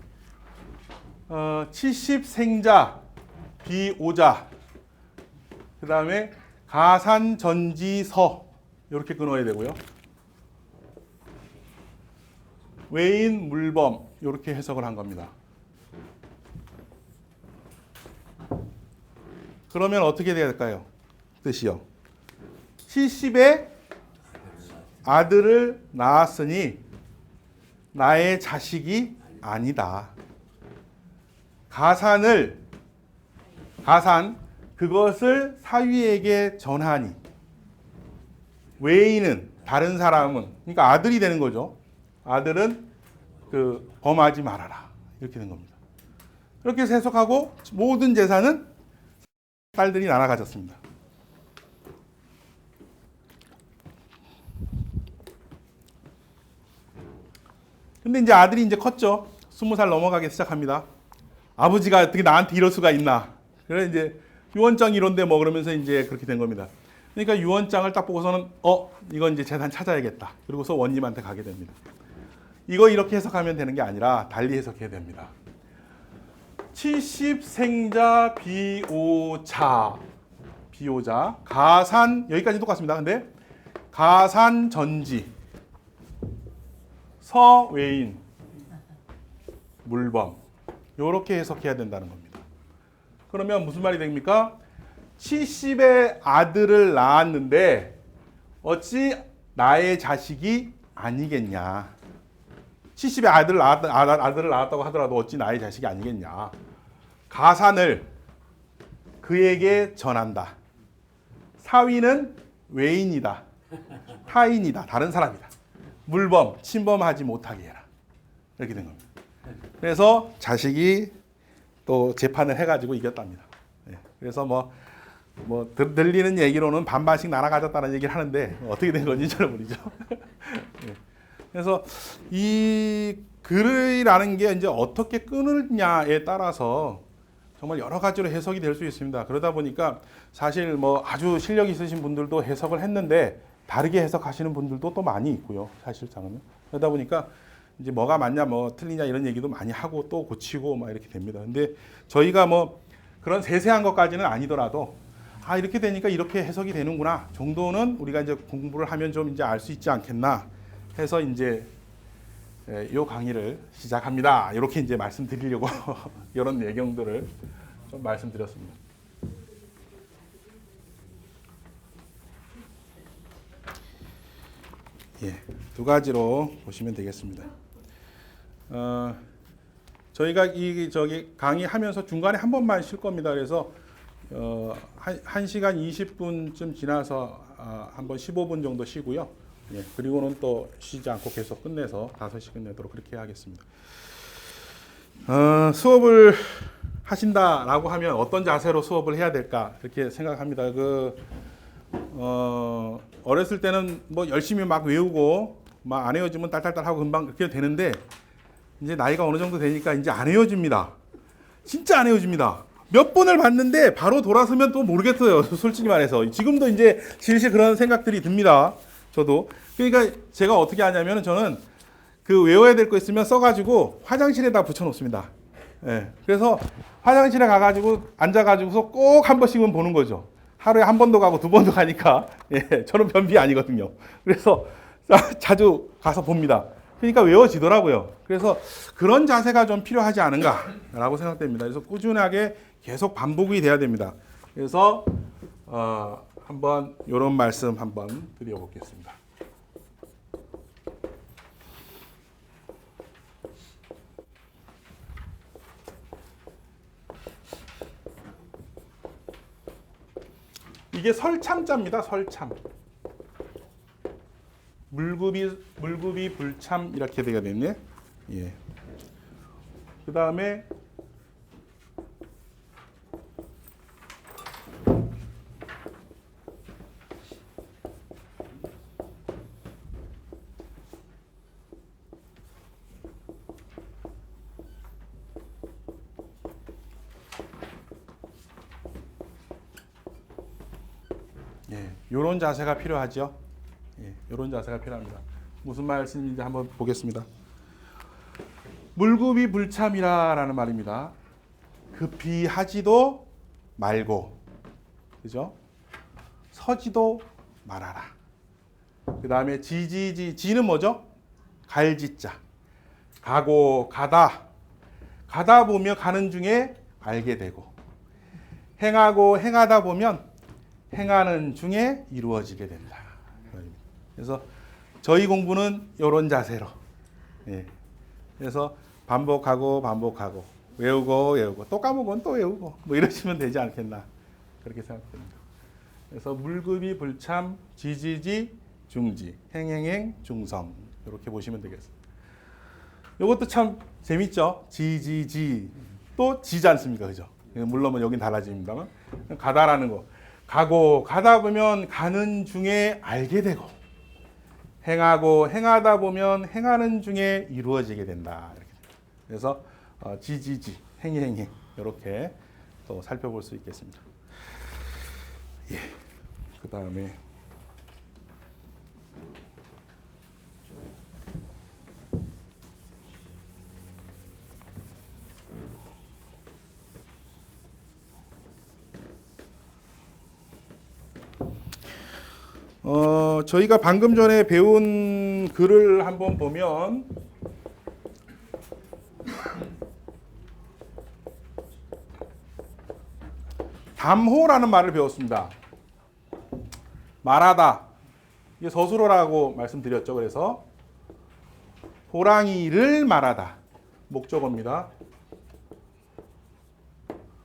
70생자 비오자 그 다음에 가산전지서 이렇게 끊어야 되고요. 외인 물범 이렇게 해석을 한 겁니다. 그러면 어떻게 될까요? 뜻이요. 70에 아들을 낳았으니 나의 자식이 아니다. 가산 그것을 사위에게 전하니 외인은 다른 사람은 그러니까 아들이 되는 거죠. 아들은 그 범하지 말아라. 이렇게 된 겁니다. 이렇게 해석하고 모든 재산은 딸들이 날아가졌습니다. 근데 이제 아들이 이제 컸죠. 20살 넘어가기 시작합니다. 아버지가 어떻게 나한테 이럴 수가 있나. 그래서 이제 유언장 이런데 뭐 그러면서 이제 그렇게 된 겁니다. 그러니까 유언장을 딱 보고서는 이건 이제 재산 찾아야겠다. 그리고서 원님한테 가게 됩니다. 이거 이렇게 해석하면 되는 게 아니라 달리 해석해야 됩니다. 70생자 비오자 가산 여기까지 똑같습니다. 근데 가산전지 서외인 물범 이렇게 해석해야 된다는 겁니다. 그러면 무슨 말이 됩니까? 70의 아들을 낳았는데 어찌 나의 자식이 아니겠냐. 70의 아들을 낳았다고 하더라도 어찌 나의 자식이 아니겠냐. 가산을 그에게 전한다. 사위는 외인이다. 타인이다. 다른 사람이다. 물범, 침범하지 못하게 해라. 이렇게 된 겁니다. 그래서 자식이 또 재판을 해가지고 이겼답니다. 그래서 뭐 들리는 얘기로는 반반씩 날아가졌다는 얘기를 하는데 어떻게 된 건지 잘 모르죠. 그래서 이 글이라는 게 이제 어떻게 끊느냐에 따라서 정말 여러 가지로 해석이 될 수 있습니다. 그러다 보니까 사실 뭐 아주 실력 있으신 분들도 해석을 했는데 다르게 해석하시는 분들도 또 많이 있고요. 사실상은. 그러다 보니까 이제 뭐가 맞냐, 뭐 틀리냐 이런 얘기도 많이 하고 또 고치고 막 이렇게 됩니다. 근데 저희가 뭐 그런 세세한 것까지는 아니더라도 이렇게 되니까 이렇게 해석이 되는구나 정도는 우리가 이제 공부를 하면 좀 이제 알 수 있지 않겠나 해서 이제 이 강의를 시작합니다. 이렇게 이제 말씀드리려고 이런 내용들을 좀 말씀드렸습니다. 예, 두 가지로 보시면 되겠습니다. 저희가 저기 강의하면서 중간에 한 번만 쉴 겁니다. 그래서 1시간 20분쯤 지나서 한번 15분 정도 쉬고요. 예, 그리고는 또 쉬지 않고 계속 끝내서 5시 끝내도록 그렇게 하겠습니다. 수업을 하신다라고 하면 어떤 자세로 수업을 해야 될까 그렇게 생각합니다. 어렸을 때는 뭐 열심히 막 외우고 막 안 외워지면 딸딸딸 하고 금방 그렇게 되는데 이제 나이가 어느 정도 되니까 이제 안 외워집니다. 진짜 안 외워집니다. 몇 번을 봤는데 바로 돌아서면 또 모르겠어요. 솔직히 말해서 지금도 이제 실실 그런 생각들이 듭니다. 저도. 그러니까 제가 어떻게 하냐면은 저는 그 외워야 될 거 있으면 써가지고 화장실에다 붙여놓습니다. 예. 그래서 화장실에 가가지고 앉아가지고서 꼭 한 번씩은 보는 거죠. 하루에 한 번도 가고 두 번도 가니까 예. 저는 변비 아니거든요. 그래서 자주 가서 봅니다. 그러니까 외워지더라고요. 그래서 그런 자세가 좀 필요하지 않은가라고 생각됩니다. 그래서 꾸준하게 계속 반복이 돼야 됩니다. 그래서 한번 이런 말씀 한번 드려보겠습니다. 이게 설참자입니다. 설참. 물굽이 불참 이렇게 되게 됐네. 예. 그 다음에 요런 자세가 필요하죠. 예, 요런 자세가 필요합니다. 무슨 말씀인지 한번 보겠습니다. 물굽이 불참이라는 말입니다. 급히 하지도 말고, 그죠? 서지도 말아라. 그 다음에 지는 뭐죠? 갈지자. 가고 가다 보면 가는 중에 알게 되고, 행하고 행하다 보면 행하는 중에 이루어지게 된다. 그래서 저희 공부는 이런 자세로. 예. 그래서 반복하고 외우고 또 까먹으면 또 외우고 뭐 이러시면 되지 않겠나 그렇게 생각됩니다. 그래서 물급이 불참, 지지지, 중지, 행행행, 중성 이렇게 보시면 되겠습니다. 이것도 참 재밌죠. 지지지 또 지지 않습니까, 그죠? 물론 뭐 여긴 달라집니다만 가다라는 거. 가고 가다 보면 가는 중에 알게 되고 행하고 행하다 보면 행하는 중에 이루어지게 된다. 이렇게. 그래서 지지지 행행 이렇게 또 살펴볼 수 있겠습니다. 예. 그 다음에 저희가 방금 전에 배운 글을 한번 보면 담호라는 말을 배웠습니다. 말하다. 이게 서술어라고 말씀드렸죠. 그래서 호랑이를 말하다. 목적어입니다.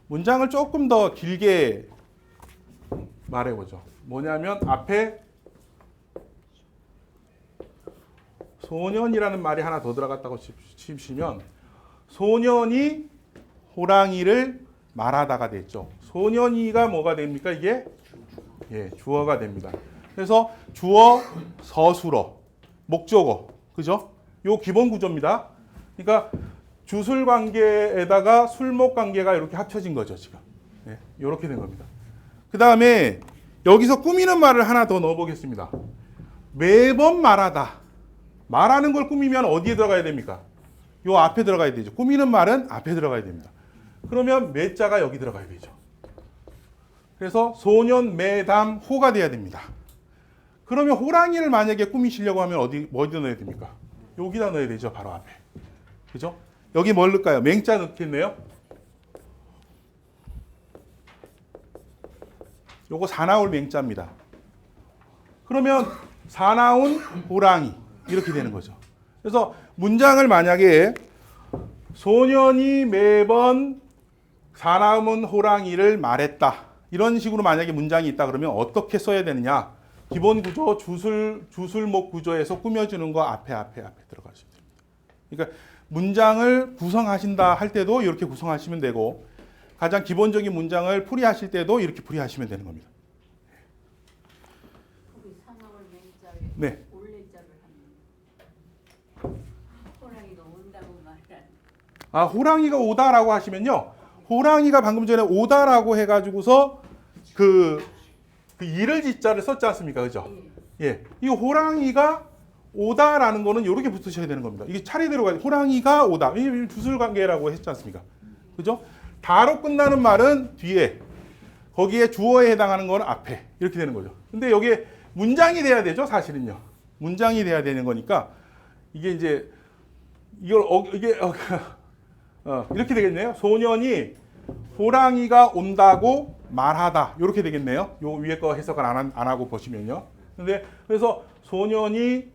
문장을 조금 더 길게 말해보죠. 뭐냐면 앞에 소년이라는 말이 하나 더 들어갔다고 치시면 소년이 호랑이를 말하다가 됐죠. 소년이가 뭐가 됩니까? 이게 주어가 됩니다. 그래서 주어, 서술어, 목적어, 그죠? 요 기본 구조입니다. 그러니까 주술 관계에다가 술목 관계가 이렇게 합쳐진 거죠, 지금. 이렇게 된 겁니다. 그 다음에 여기서 꾸미는 말을 하나 더 넣어보겠습니다. 매번 말하다. 말하는 걸 꾸미면 어디에 들어가야 됩니까? 요 앞에 들어가야 되죠. 꾸미는 말은 앞에 들어가야 됩니다. 그러면 매자가 여기 들어가야 되죠. 그래서 소년, 매담, 호가 돼야 됩니다. 그러면 호랑이를 만약에 꾸미시려고 하면 어디다 넣어야 됩니까? 여기다 넣어야 되죠. 바로 앞에. 그죠? 여기 뭘 넣을까요? 맹자 넣겠네요. 요거 사나울 맹자입니다. 그러면 사나운 호랑이 이렇게 되는 거죠. 그래서 문장을 만약에 소년이 매번 사나운 호랑이를 말했다. 이런 식으로 만약에 문장이 있다 그러면 어떻게 써야 되느냐? 기본 구조 주술목 구조에서 꾸며주는 거 앞에 들어가시면 됩니다. 그러니까 문장을 구성하신다 할 때도 이렇게 구성하시면 되고 가장 기본적인 문장을 풀이하실 때도 이렇게 풀이하시면 되는 겁니다. 우리 상황을 맹자에 네. 올레자를 하는 호랑이가 온다고 말하는. 아, 호랑이가 오다라고 하시면요. 호랑이가 방금 전에 오다라고 해가지고서 그 이를 지자를 썼지 않습니까? 그죠? 예. 이 호랑이가 오다라는 거는 이렇게 붙으셔야 되는 겁니다. 이게 차례대로 가야 호랑이가 오다. 이 주술 관계라고 했지 않습니까? 그죠? 다로 끝나는 말은 뒤에, 거기에 주어에 해당하는 거는 앞에 이렇게 되는 거죠. 근데 여기에 문장이 돼야 되죠, 사실은요. 문장이 돼야 되는 거니까 이게 이제 이렇게 되겠네요. 소년이 호랑이가 온다고 말하다 이렇게 되겠네요. 요 위에 거 해석을 안 하고 보시면요. 근데 그래서 소년이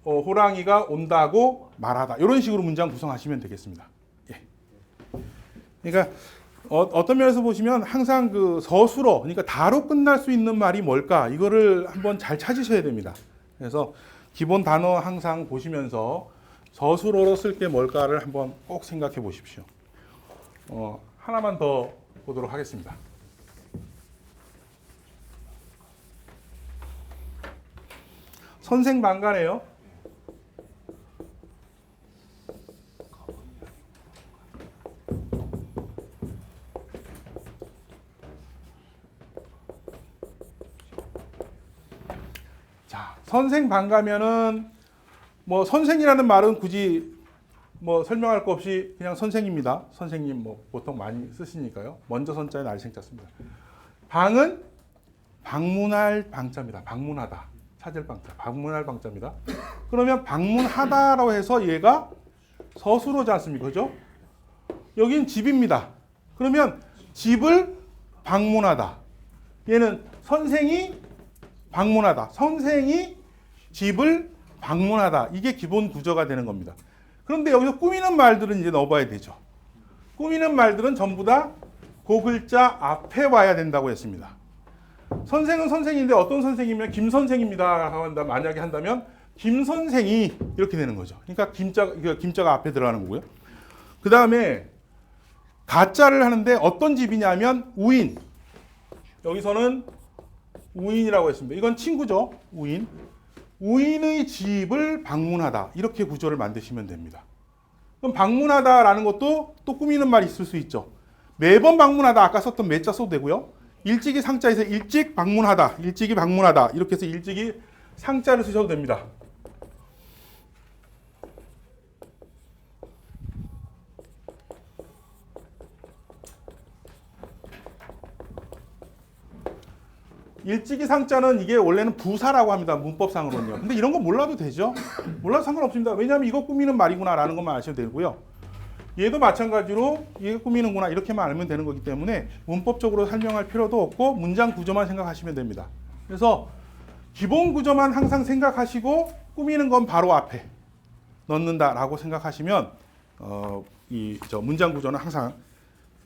호랑이가 온다고 말하다 이런 식으로 문장 구성하시면 되겠습니다. 예. 그러니까 어떤 면에서 보시면 항상 그 서술어, 그러니까 다로 끝날 수 있는 말이 뭘까 이거를 한번 잘 찾으셔야 됩니다. 그래서 기본 단어 항상 보시면서 서술어로 쓸 게 뭘까를 한번 꼭 생각해 보십시오. 하나만 더 보도록 하겠습니다. 선생방가네요. 자, 선생방가면은 뭐 선생이라는 말은 굳이 뭐 설명할 거 없이 그냥 선생입니다. 선생님 뭐 보통 많이 쓰시니까요. 먼저 선자에 날생자 씁니다. 방은 방문할 방자입니다. 방문하다. 찾을 방자. 방문할 방자입니다. 그러면 방문하다라고 해서 얘가 서술어지 않습니까? 그죠? 여긴 집입니다. 그러면 집을 방문하다. 얘는 선생이 방문하다. 선생이 집을 방문하다. 이게 기본 구조가 되는 겁니다. 그런데 여기서 꾸미는 말들은 이제 넣어봐야 되죠. 꾸미는 말들은 전부 다 그 글자 앞에 와야 된다고 했습니다. 선생은 선생인데 어떤 선생이면 김 선생입니다. 만약에 한다면 김 선생이 이렇게 되는 거죠. 그러니까 김자가 앞에 들어가는 거고요. 그 다음에 가짜를 하는데 어떤 집이냐면 우인. 여기서는 우인이라고 했습니다. 이건 친구죠. 우인. 우인의 집을 방문하다. 이렇게 구조를 만드시면 됩니다. 그럼 방문하다라는 것도 또 꾸미는 말이 있을 수 있죠. 매번 방문하다. 아까 썼던 매자 써도 되고요. 일찍이 상자에서 일찍 방문하다. 일찍이 방문하다. 이렇게 해서 일찍이 상자를 쓰셔도 됩니다. 일찍이 상자는 이게 원래는 부사라고 합니다. 문법상으로는요. 근데 이런 거 몰라도 되죠. 몰라도 상관없습니다. 왜냐하면 이거 꾸미는 말이구나라는 것만 아셔도 되고요. 얘도 마찬가지로 이게 꾸미는구나 이렇게만 알면 되는 거기 때문에 문법적으로 설명할 필요도 없고 문장 구조만 생각하시면 됩니다. 그래서 기본 구조만 항상 생각하시고 꾸미는 건 바로 앞에 넣는다라고 생각하시면 문장 구조는 항상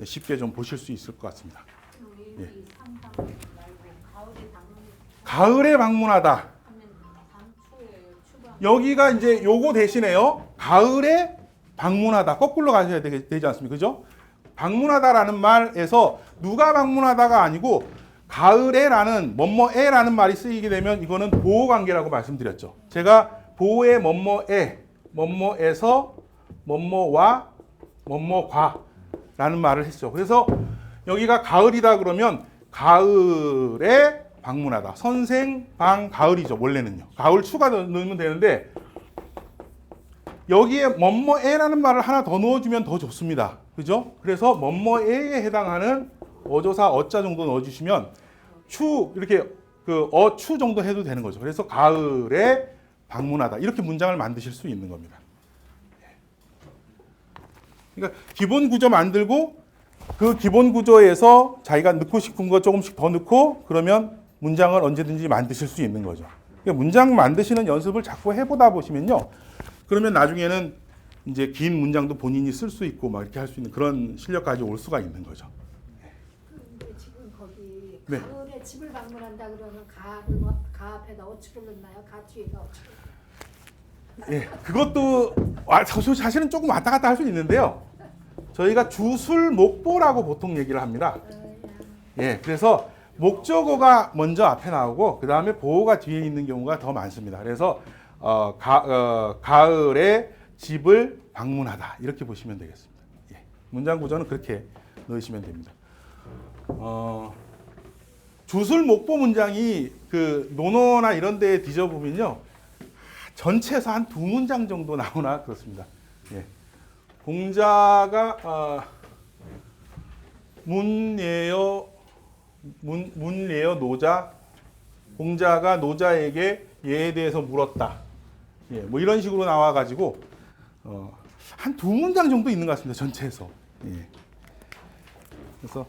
쉽게 좀 보실 수 있을 것 같습니다. 예. 가을에 방문하다. 여기가 이제 요거 대신에요. 가을에 방문하다. 거꾸로 가셔야 되지 않습니까? 그죠? 방문하다라는 말에서 누가 방문하다가 아니고 가을에라는 뭐뭐에라는 말이 쓰이게 되면 이거는 보호 관계라고 말씀드렸죠. 제가 보호의 뭐뭐에, 뭐뭐에서 뭐뭐와 뭐뭐과라는 말을 했죠. 그래서 여기가 가을이다 그러면 가을에 방문하다. 선생 방 가을이죠. 원래는요. 가을 추가 넣으면 되는데 여기에 뭐뭐에라는 말을 하나 더 넣어주면 더 좋습니다. 그죠? 그래서 뭐뭐에에 해당하는 어조사 어자 정도 넣어주시면 추 이렇게 추 정도 해도 되는 거죠. 그래서 가을에 방문하다 이렇게 문장을 만드실 수 있는 겁니다. 그러니까 기본 구조 만들고 그 기본 구조에서 자기가 넣고 싶은 거 조금씩 더 넣고 그러면 문장을 언제든지 만드실 수 있는 거죠. 그러니까 문장 만드시는 연습을 자꾸 해보다 보시면요. 그러면 나중에는 이제 긴 문장도 본인이 쓸 수 있고 막 이렇게 할 수 있는 그런 실력까지 올 수가 있는 거죠. 근데 지금 거기 네. 가을에 집을 방문한다 그러면 가앞에다 어치를 넣나요? 가 뒤에다 어치를 넣나요? 예, 그것도 사실은 조금 왔다 갔다 할 수 있는데요. 저희가 주술 목보라고 보통 얘기를 합니다. 예, 그래서 목적어가 먼저 앞에 나오고 그 다음에 보어가 뒤에 있는 경우가 더 많습니다. 그래서 가을에 집을 방문하다 이렇게 보시면 되겠습니다. 예, 문장 구조는 그렇게 넣으시면 됩니다. 주술 목보 문장이 그 논어나 이런 데에 뒤져보면요. 전체에서 한 2문장 정도 나오나 그렇습니다. 예. 공자가 문예여 노자, 공자가 노자에게 예에 대해서 물었다. 예, 뭐 이런 식으로 나와가지고 한 2문장 정도 있는 것 같습니다. 전체에서. 예. 그래서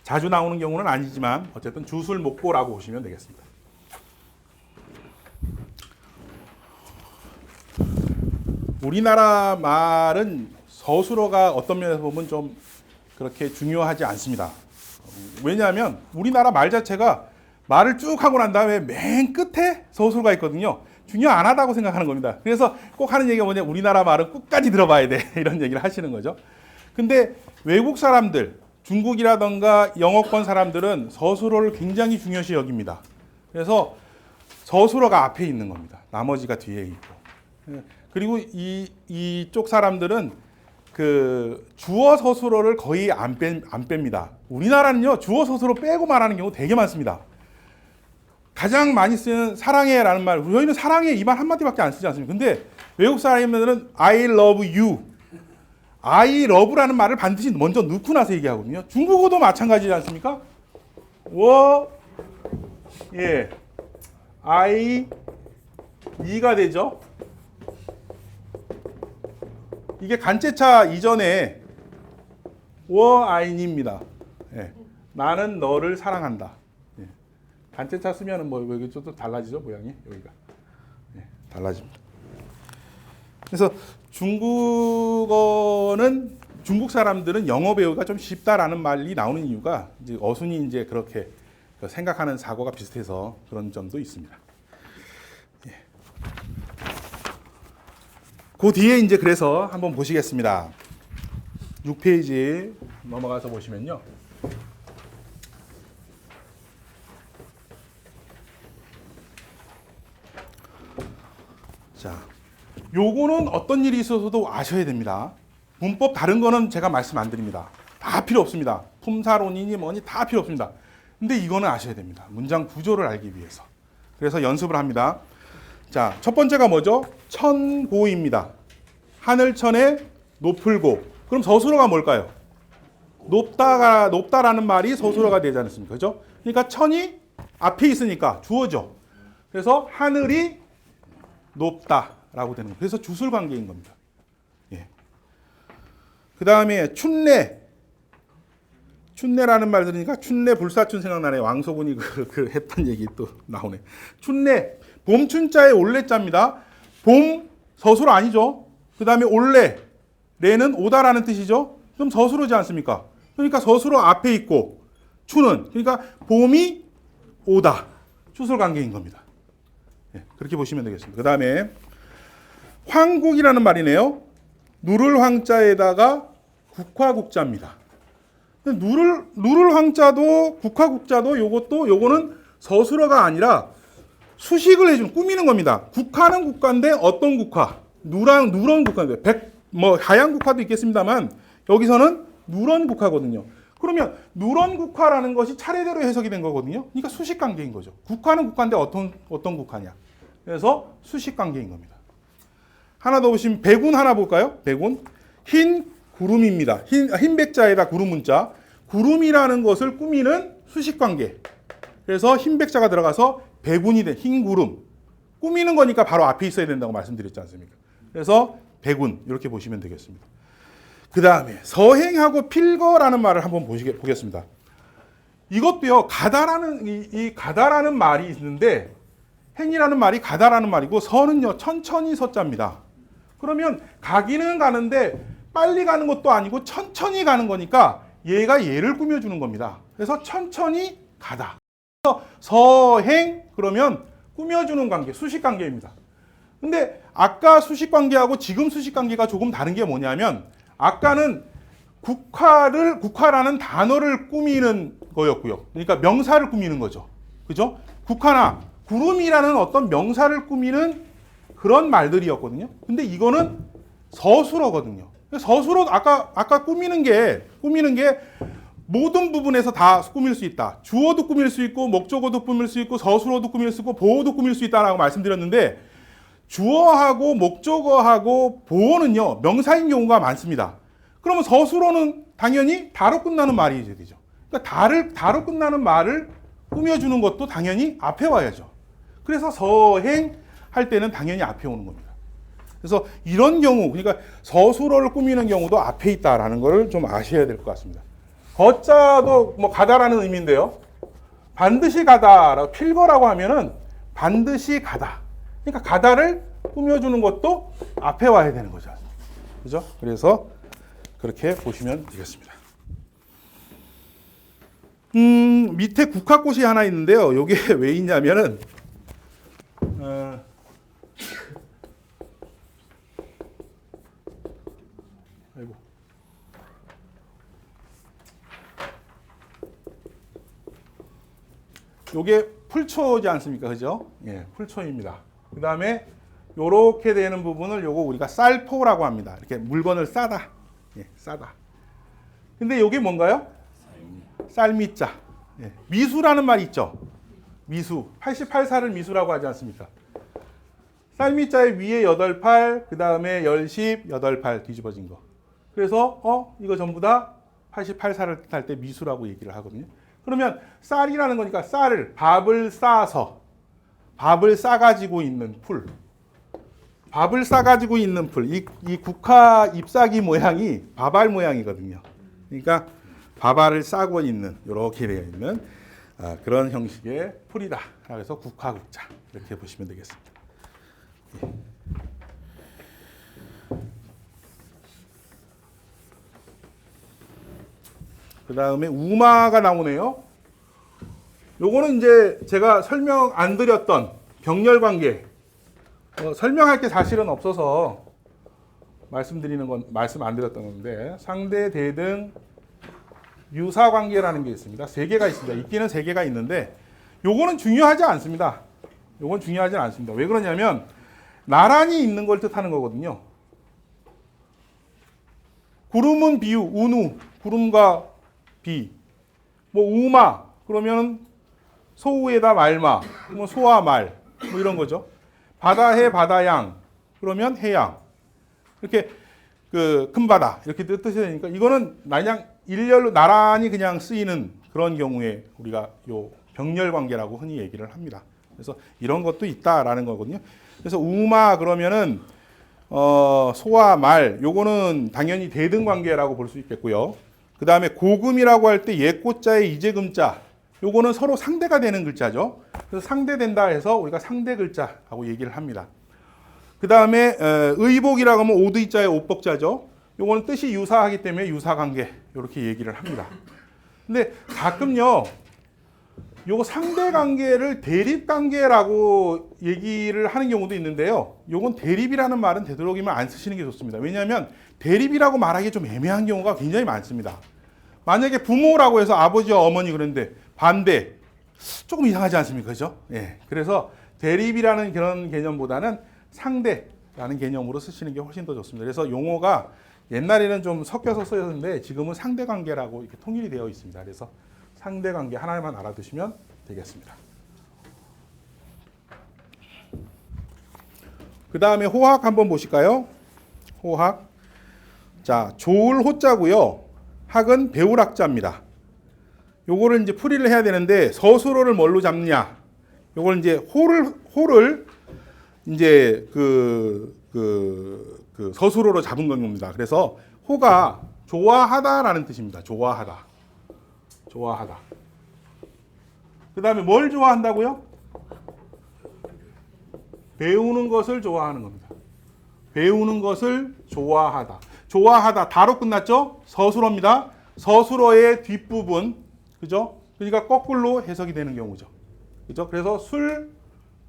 자주 나오는 경우는 아니지만 어쨌든 주술 목보라고 보시면 되겠습니다. 우리나라 말은 서술어가 어떤 면에서 보면 좀 그렇게 중요하지 않습니다. 왜냐하면 우리나라 말 자체가 말을 쭉 하고 난 다음에 맨 끝에 서술어가 있거든요. 중요 안 하다고 생각하는 겁니다. 그래서 꼭 하는 얘기가 뭐냐, 우리나라 말은 끝까지 들어봐야 돼 이런 얘기를 하시는 거죠. 근데 외국 사람들, 중국이라던가 영어권 사람들은 서술어를 굉장히 중요시 여깁니다. 그래서 서술어가 앞에 있는 겁니다. 나머지가 뒤에 있고. 그리고 이쪽 사람들은 그 주어 서술어를 거의 안 뺍니다. 우리나라는요, 주어 서술어 빼고 말하는 경우 되게 많습니다. 가장 많이 쓰는 사랑해라는 말, 저희는 사랑해 이 말 한마디밖에 안 쓰지 않습니까? 근데 외국 사람들은 I love you, I love라는 말을 반드시 먼저 넣고 나서 얘기하거든요. 중국어도 마찬가지지 않습니까? 예, I, 이가 되죠. 이게 간체차 이전에 아인입니다. 예, 나는 너를 사랑한다. 예, 간체차 쓰면은 뭐 여기 좀 달라지죠, 모양이 여기가. 예, 달라집니다. 그래서 중국어는 중국 사람들은 영어 배우기가 좀 쉽다라는 말이 나오는 이유가 이제 어순이 이제 그렇게 생각하는 사고가 비슷해서 그런 점도 있습니다. 예. 그 뒤에 이제 그래서 한번 보시겠습니다. 6페이지 넘어가서 보시면요. 자, 요거는 어떤 일이 있어서도 아셔야 됩니다. 문법 다른 거는 제가 말씀 안 드립니다. 다 필요 없습니다. 품사론이니 뭐니 다 필요 없습니다. 근데 이거는 아셔야 됩니다. 문장 구조를 알기 위해서. 그래서 연습을 합니다. 자, 첫 번째가 뭐죠? 천고입니다. 하늘천에 높을고. 그럼 서술어가 뭘까요? 높다라는 말이 서술어가 되지 않습니까? 그죠? 그러니까 천이 앞에 있으니까 주어죠. 그래서 하늘이 높다라고 되는 거예요. 그래서 주술 관계인 겁니다. 예. 그 다음에 춘내라는 말 들으니까 춘내 불사춘 생각나네. 왕소군이 그 했던 얘기 또 나오네. 춘내, 봄춘자의 올레자입니다. 봄 서술어 아니죠. 그 다음에 올레, 레는 오다라는 뜻이죠. 그럼 서술어지 않습니까? 그러니까 서술어 앞에 있고 추는, 그러니까 봄이 오다, 주술 관계인 겁니다. 예, 그렇게 보시면 되겠습니다. 그 다음에 황국이라는 말이네요. 누를 황자에다가 국화국자입니다. 누를 황자도 국화국자도 요거는 서술어가 아니라 수식을 해주는, 꾸미는 겁니다. 국화는 국화인데 어떤 국화? 누런 국화인데 하얀 국화도 있겠습니다만 여기서는 누런 국화거든요. 그러면 누런 국화라는 것이 차례대로 해석이 된 거거든요. 그러니까 수식 관계인 거죠. 국화는 국화인데 어떤 국화냐? 그래서 수식 관계인 겁니다. 하나 더 보시면 백운 하나 볼까요? 백운. 흰 구름입니다. 흰 백자에다 구름 문자. 구름이라는 것을 꾸미는 수식 관계. 그래서 흰 백자가 들어가서 백운이 된 흰 구름. 꾸미는 거니까 바로 앞에 있어야 된다고 말씀드렸지 않습니까? 그래서 백운 이렇게 보시면 되겠습니다. 그 다음에 서행하고 필거라는 말을 한번 보겠습니다. 이것도요, 가다라는 이 가다라는 말이 있는데 행이라는 말이 가다라는 말이고 서는요 천천히 서자입니다. 그러면 가기는 가는데 빨리 가는 것도 아니고 천천히 가는 거니까 얘가 얘를 꾸며주는 겁니다. 그래서 천천히 가다. 서행 그러면 꾸며주는 관계, 수식 관계입니다. 근데 아까 수식 관계하고 지금 수식 관계가 조금 다른 게 뭐냐면 아까는 국화라는 단어를 꾸미는 거였고요. 그러니까 명사를 꾸미는 거죠. 그죠? 국화나 구름이라는 어떤 명사를 꾸미는 그런 말들이었거든요. 근데 이거는 서술어거든요. 서술어 아까 꾸미는 게 모든 부분에서 다 꾸밀 수 있다. 주어도 꾸밀 수 있고 목적어도 꾸밀 수 있고 서술어도 꾸밀 수 있고 보어도 꾸밀 수 있다라고 말씀드렸는데 주어하고 목적어하고 보어는요 명사인 경우가 많습니다. 그러면 서술어는 당연히 다로 끝나는 말이 되죠. 그러니까 다로 끝나는 말을 꾸며주는 것도 당연히 앞에 와야죠. 그래서 서행 할 때는 당연히 앞에 오는 겁니다. 그래서 이런 경우, 그러니까 서술어를 꾸미는 경우도 앞에 있다라는 걸 좀 아셔야 될 것 같습니다. 거자도 뭐 가다라는 의미인데요. 반드시 가다, 필거라고 하면은 반드시 가다. 그러니까 가다를 꾸며주는 것도 앞에 와야 되는 거죠. 그죠? 그래서 그렇게 보시면 되겠습니다. 밑에 국화꽃이 하나 있는데요. 이게 왜 있냐면은 아이고. 요게 풀초지 않습니까? 그죠? 예, 풀초입니다. 그 다음에 요렇게 되는 부분을 요거 우리가 쌀포라고 합니다. 이렇게 물건을 싸다. 예, 싸다. 근데 요게 뭔가요? 쌀미자. 예, 미수라는 말이 있죠. 미수. 88살을 미수라고 하지 않습니까? 쌀미자의 위에 8팔, 그 다음에 10, 8팔 뒤집어진 거. 그래서 이거 전부 다 88살을 뜻할 때 미수라고 얘기를 하거든요. 그러면 쌀이라는 거니까 쌀을 밥을 싸가지고 있는 풀. 밥을 싸가지고 있는 풀. 이 국화 잎사귀 모양이 밥알 모양이거든요. 그러니까 밥알을 싸고 있는 이렇게 되어 있는 그런 형식의 풀이다. 그래서 국화국자 이렇게 보시면 되겠습니다. 예. 그 다음에 우마가 나오네요. 요거는 이제 제가 설명 안 드렸던 병렬관계. 설명할 게 사실은 없어서 말씀 안 드렸던 건데 상대 대등 유사관계라는 게 있습니다. 3개가 있습니다. 있기는 3개가 있는데 요거는 중요하지 않습니다. 요건 중요하지 않습니다. 왜 그러냐면 나란히 있는 걸 뜻하는 거거든요. 구름은 비유, 운우, 구름과 비. 뭐 우마, 그러면 소우에다 말마, 뭐 소와 말, 뭐 이런 거죠. 바다해, 바다양, 그러면 해양. 이렇게 그 큰 바다 이렇게 뜻이 되니까 이거는 그냥 일렬로 나란히 그냥 쓰이는 그런 경우에 우리가 요 병렬 관계라고 흔히 얘기를 합니다. 그래서 이런 것도 있다라는 거거든요. 그래서 우마 그러면은 소와 말 요거는 당연히 대등 관계라고 볼 수 있겠고요. 그 다음에 고금이라고 할 때 예꽃자의 이제금자 요거는 서로 상대가 되는 글자죠. 그래서 상대된다 해서 우리가 상대 글자라고 얘기를 합니다. 그 다음에 의복이라고 하면 오드이자의 옷복자죠. 요거는 뜻이 유사하기 때문에 유사관계 이렇게 얘기를 합니다. 근데 가끔요 요거 상대관계를 대립관계라고 얘기를 하는 경우도 있는데요. 요건 대립이라는 말은 되도록이면 안 쓰시는 게 좋습니다. 왜냐하면 대립이라고 말하기 좀 애매한 경우가 굉장히 많습니다. 만약에 부모라고 해서 아버지와 어머니 그런데 반대 조금 이상하지 않습니까? 그죠? 예. 그래서 대립이라는 그런 개념보다는 상대라는 개념으로 쓰시는 게 훨씬 더 좋습니다. 그래서 용어가 옛날에는 좀 섞여서 쓰였는데 지금은 상대관계라고 이렇게 통일이 되어 있습니다. 그래서 상대관계 하나만 알아두시면 되겠습니다. 그 다음에 호학 한번 보실까요? 호학. 자, 좋을 호자고요. 학은 배울 학자입니다. 요거를 이제 풀이를 해야 되는데 서술어를 뭘로 잡느냐? 요걸 이제 호를 이제 그 서술어로 잡은 겁니다. 그래서 호가 좋아하다라는 뜻입니다. 좋아하다. 좋아하다. 그 다음에 뭘 좋아한다고요? 배우는 것을 좋아하는 겁니다. 배우는 것을 좋아하다. 좋아하다. 다로 끝났죠? 서술어입니다. 서술어의 뒷부분. 그죠? 그러니까 거꾸로 해석이 되는 경우죠. 그죠? 그래서 술,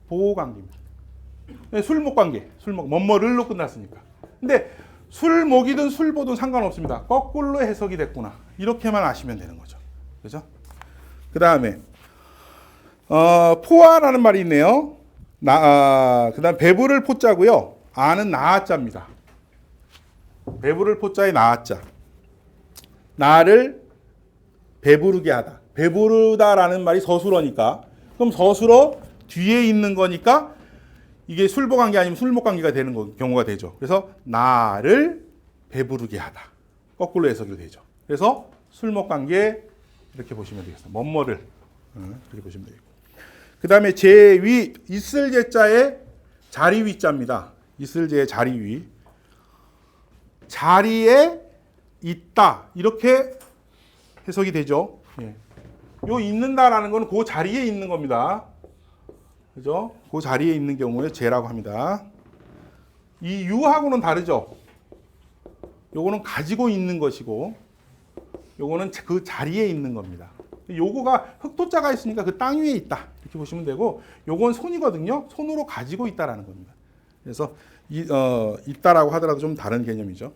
보 관계입니다. 술목 관계. 술목. 뭐뭐를로 끝났으니까. 근데 술목이든 술보든 상관없습니다. 거꾸로 해석이 됐구나. 이렇게만 아시면 되는 거죠. 그죠? 그 다음에 포아라는 말이 있네요. 그 다음 배부를 포자고요. 아는 나아자입니다. 배부를 포자의 나아자. 나를 배부르게 하다. 배부르다라는 말이 서술어니까. 그럼 서술어 뒤에 있는 거니까 이게 술보 관계 아니면 술목 관계가 되는 경우가 되죠. 그래서 나를 배부르게 하다. 거꾸로 해석이 되죠. 그래서 술목 관계 이렇게 보시면 되겠습니다. 뭐뭐를 그렇게 보시면 되겠고. 그 다음에 제위 있을 제자의 자리 위자입니다. 있을 제의 자리 위. 자리에 있다 이렇게 해석이 되죠. 예. 요 있는다라는 거는 그 자리에 있는 겁니다. 그죠? 그 자리에 있는 경우에 제라고 합니다. 이 유하고는 다르죠. 요거는 가지고 있는 것이고 요거는 그 자리에 있는 겁니다. 요거가 흑토자가 있으니까 그 땅 위에 있다 이렇게 보시면 되고 요건 손이거든요. 손으로 가지고 있다라는 겁니다. 그래서 있다라고 하더라도 좀 다른 개념이죠.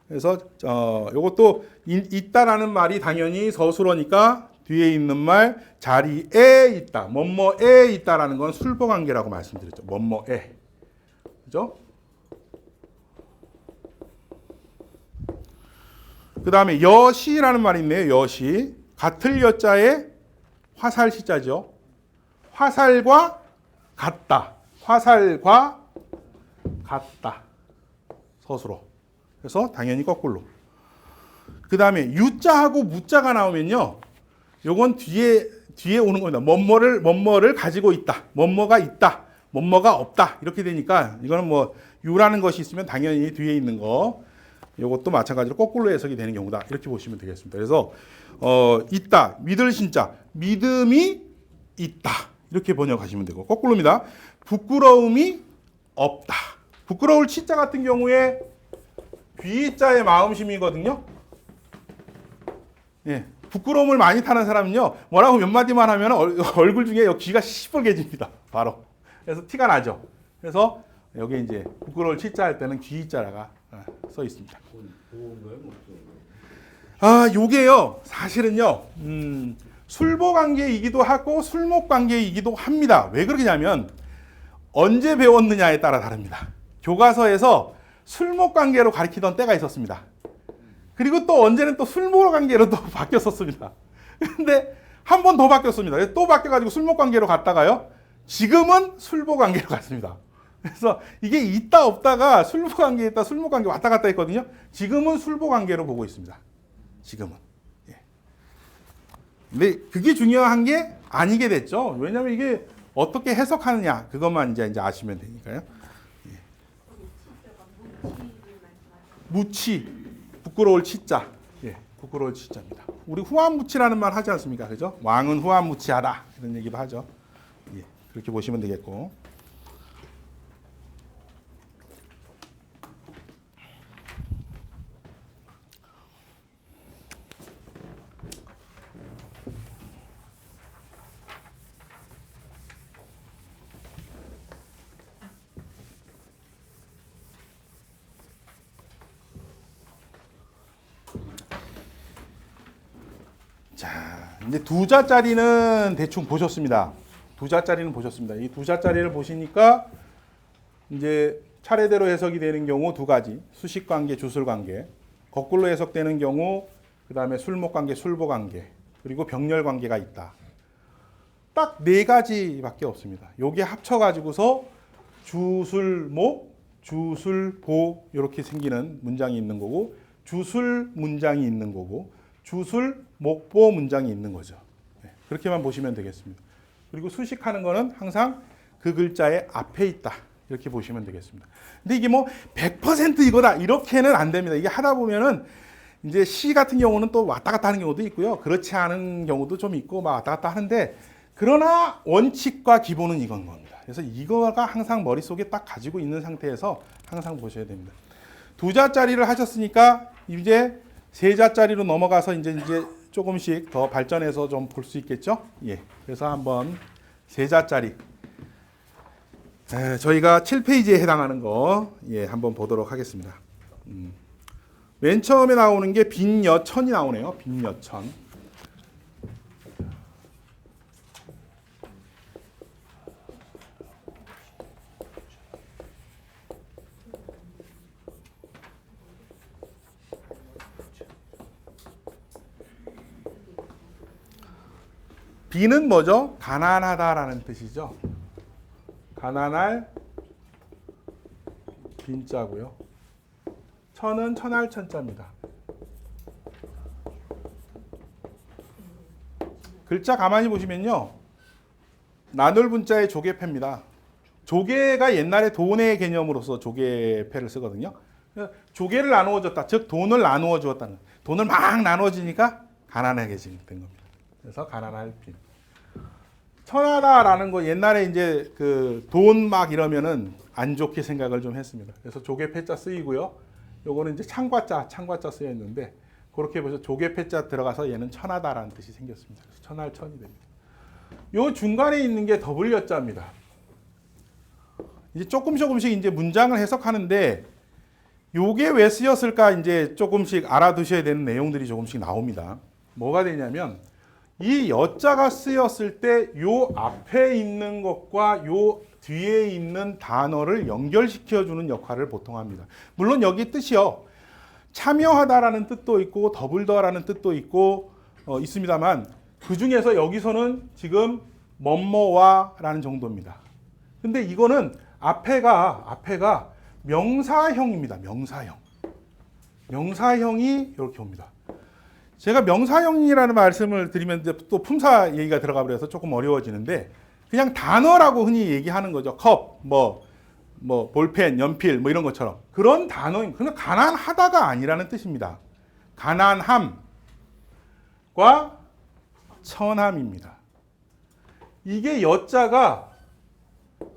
그래서 요것도 있다라는 말이 당연히 서술어니까 뒤에 있는 말 자리에 있다, 뭐뭐에 있다라는 건 술보 관계라고 말씀드렸죠. 뭐뭐에, 그죠? 그 다음에 여시라는 말이 있네요. 여시 같을 여자에 화살시자죠. 화살과 같다, 화살과 같다 서술어. 그래서 당연히 거꾸로. 그 다음에 유자하고 무자가 나오면요. 요건 뒤에 오는 겁니다. 뭐뭐를 가지고 있다. 뭐뭐가 있다. 뭐뭐가 없다. 이렇게 되니까 이거는 뭐 유라는 것이 있으면 당연히 뒤에 있는 거. 요것도 마찬가지로 거꾸로 해석이 되는 경우다. 이렇게 보시면 되겠습니다. 그래서 있다. 믿을 신자. 믿음이 있다. 이렇게 번역하시면 되고 거꾸로입니다. 부끄러움이 없다. 부끄러울 치자 같은 경우에 귀자의 마음심이거든요. 예. 부끄러움을 많이 타는 사람은요, 뭐라고 몇 마디만 하면 얼굴 중에 귀가 시뻘개집니다. 바로. 그래서 티가 나죠. 그래서 여기 이제 부끄러울 치자 할 때는 귀자가 써 있습니다. 요게요, 사실은요, 술보 관계이기도 하고 술목 관계이기도 합니다. 왜 그러냐면 언제 배웠느냐에 따라 다릅니다. 교과서에서 술목 관계로 가리키던 때가 있었습니다. 그리고 또 언제는 또 술목 관계로 또 바뀌었었습니다. 근데 한 번 더 바뀌었습니다. 또 바뀌어가지고 술목 관계로 갔다가요. 지금은 술보 관계로 갔습니다. 그래서 이게 있다 없다가 술보 관계 있다 술목 관계 왔다 갔다 했거든요. 지금은 술보 관계로 보고 있습니다. 지금은. 예. 근데 그게 중요한 게 아니게 됐죠. 왜냐하면 이게 어떻게 해석하느냐 그것만 이제 아시면 되니까요. 예. 무치. 부끄러울 치자. 예, 부끄러울 치자입니다. 우리 후한무치라는 말 하지 않습니까? 그죠? 왕은 후한무치하다. 이런 얘기도 하죠. 예, 그렇게 보시면 되겠고. 자, 이제 두 자짜리는 대충 보셨습니다. 두 자짜리는 보셨습니다. 이 두 자짜리를 보시니까 이제 차례대로 해석이 되는 경우 두 가지. 수식 관계, 주술 관계. 거꾸로 해석되는 경우 그다음에 술목 관계, 술보 관계. 그리고 병렬 관계가 있다. 딱 네 가지밖에 없습니다. 요게 합쳐 가지고서 주술목, 주술보 이렇게 생기는 문장이 있는 거고 주술 문장이 있는 거고 주술 목보 문장이 있는 거죠. 네, 그렇게만 보시면 되겠습니다. 그리고 수식하는 거는 항상 그 글자의 앞에 있다. 이렇게 보시면 되겠습니다. 근데 이게 뭐 100% 이거다 이렇게는 안 됩니다. 이게 하다 보면은 이제 시 같은 경우는 또 왔다 갔다 하는 경우도 있고요. 그렇지 않은 경우도 좀 있고 막 왔다 갔다 하는데 그러나 원칙과 기본은 이건 겁니다. 그래서 이거가 항상 머릿속에 딱 가지고 있는 상태에서 항상 보셔야 됩니다. 2자짜리를 하셨으니까 이제 3자짜리로 넘어가서 이제 조금씩 더 발전해서 좀 볼 수 있겠죠? 예. 그래서 한번 3자짜리 저희가 7페이지에 해당하는 거 한번 보도록 하겠습니다. 맨 처음에 나오는 게 빈여천이 나오네요. 빈여천. 빈은 뭐죠? 가난하다라는 뜻이죠. 가난할 빈자고요. 천은 천할 천자입니다. 글자 가만히 보시면요. 나눌 분자의 조개패입니다. 조개가 옛날에 돈의 개념으로서 조개패를 쓰거든요. 조개를 나누어 줬다. 즉 돈을 나누어 주었다는. 돈을 막 나누어 주니까 가난하게 된 겁니다. 그래서 가난할 빈. 천하다라는 거 옛날에 이제 그 돈 막 이러면은 안 좋게 생각을 좀 했습니다. 그래서 조개패자 쓰이고요. 요거는 이제 창과자 쓰여 있는데 그렇게 보셔서 조개패자 들어가서 얘는 천하다라는 뜻이 생겼습니다. 그래서 천할 천이 됩니다. 요 중간에 있는 게 더블여자입니다. 이제 조금씩 이제 문장을 해석하는데 요게 왜 쓰였을까 이제 조금씩 알아두셔야 되는 내용들이 조금씩 나옵니다. 뭐가 되냐면 이 여자가 쓰였을 때 요 앞에 있는 것과 요 뒤에 있는 단어를 연결시켜주는 역할을 보통 합니다. 물론 여기 뜻이요. 참여하다라는 뜻도 있고 더불더라는 뜻도 있고 있습니다만 그 중에서 여기서는 지금 뭐뭐와라는 정도입니다. 근데 이거는 앞에가 명사형입니다. 명사형이 이렇게 옵니다. 제가 명사형이라는 말씀을 드리면 또 품사 얘기가 들어가 버려서 조금 어려워지는데 그냥 단어라고 흔히 얘기하는 거죠. 컵, 볼펜, 연필 이런 것처럼 그런 단어인. 그냥 가난하다가 아니라는 뜻입니다. 가난함과 천함입니다. 이게 여자가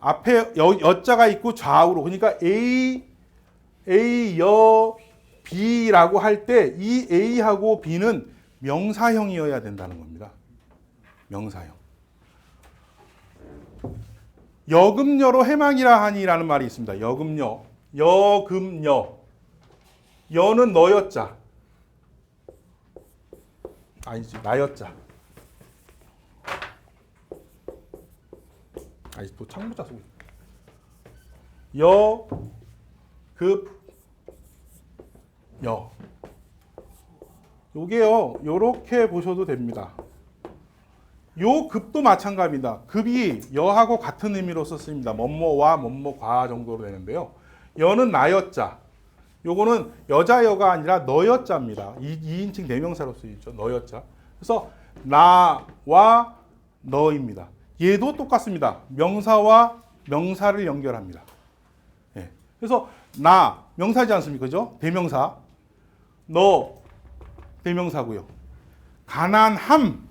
앞에 여자가 있고 좌우로 그러니까 A, 여, B라고 할 때 이 A하고 B는 명사형이어야 된다는 겁니다. 명사형. 여금여로 해망이라 하니라는 말이 있습니다. 여금여. 여는 너였자. 아니지, 나였자. 아니, 또 창문자 소리. 여. 요게요, 요렇게 보셔도 됩니다. 요 급도 마찬가지입니다. 급이 여하고 같은 의미로서 쓰입니다. 뭐뭐와 뭐뭐과 정도로 되는데요. 여는 나였자. 요거는 여자여가 아니라 너였자입니다. 2인칭 대명사로 쓰이죠. 너였자. 그래서 나와 너입니다. 얘도 똑같습니다. 명사와 명사를 연결합니다. 예. 그래서 나 명사지 않습니까? 그죠? 대명사. 너 대명사고요. 가난함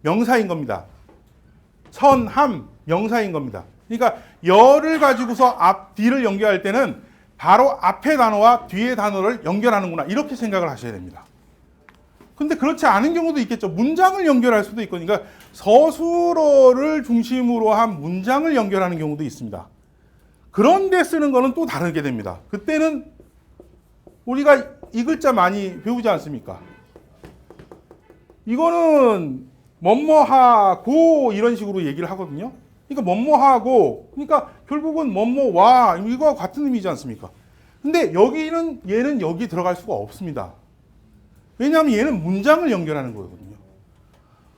명사인 겁니다. 천함 명사인 겁니다. 그러니까 여를 가지고서 앞 뒤를 연결할 때는 바로 앞의 단어와 뒤의 단어를 연결하는구나 이렇게 생각을 하셔야 됩니다. 근데 그렇지 않은 경우도 있겠죠. 문장을 연결할 수도 있고 그러니까 서술어를 중심으로 한 문장을 연결하는 경우도 있습니다. 그런데 쓰는 거는 또 다르게 됩니다. 그때는 우리가 이 글자 많이 배우지 않습니까? 이거는 뭐뭐하고 이런 식으로 얘기를 하거든요. 그러니까 뭐뭐하고 그러니까 결국은 뭐뭐와 이거와 같은 의미지 않습니까? 근데 얘는 여기 들어갈 수가 없습니다. 왜냐하면 얘는 문장을 연결하는 거거든요.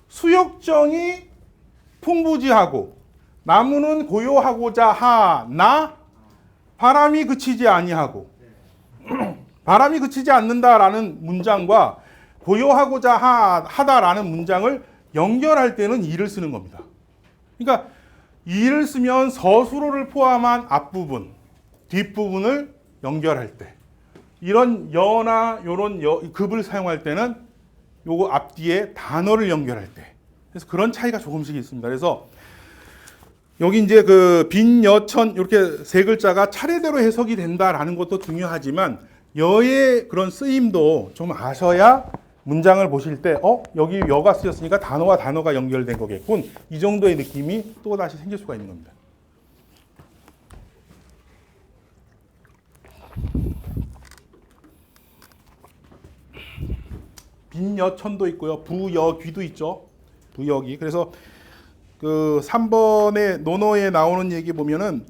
수욕정이 풍부지하고 나무는 고요하고자 하나 바람이 그치지 아니하고 바람이 그치지 않는다라는 문장과 고요하고자 하다라는 문장을 연결할 때는 이를 쓰는 겁니다. 그러니까 이를 쓰면 서술어를 포함한 앞부분, 뒷부분을 연결할 때 이런 여나 요런 급을 사용할 때는 요거 앞뒤에 단어를 연결할 때 그래서 그런 차이가 조금씩 있습니다. 그래서 여기 이제 그 빈여천 이렇게 세 글자가 차례대로 해석이 된다라는 것도 중요하지만 여의 그런 쓰임도 좀 아셔야 문장을 보실 때 여기 여가 쓰였으니까 단어와 단어가 연결된 거겠군. 이 정도의 느낌이 또 다시 생길 수가 있는 겁니다. 빈여천도 있고요. 부여귀도 있죠. 부여귀. 그래서 그 3번의 논어에 나오는 얘기 보면은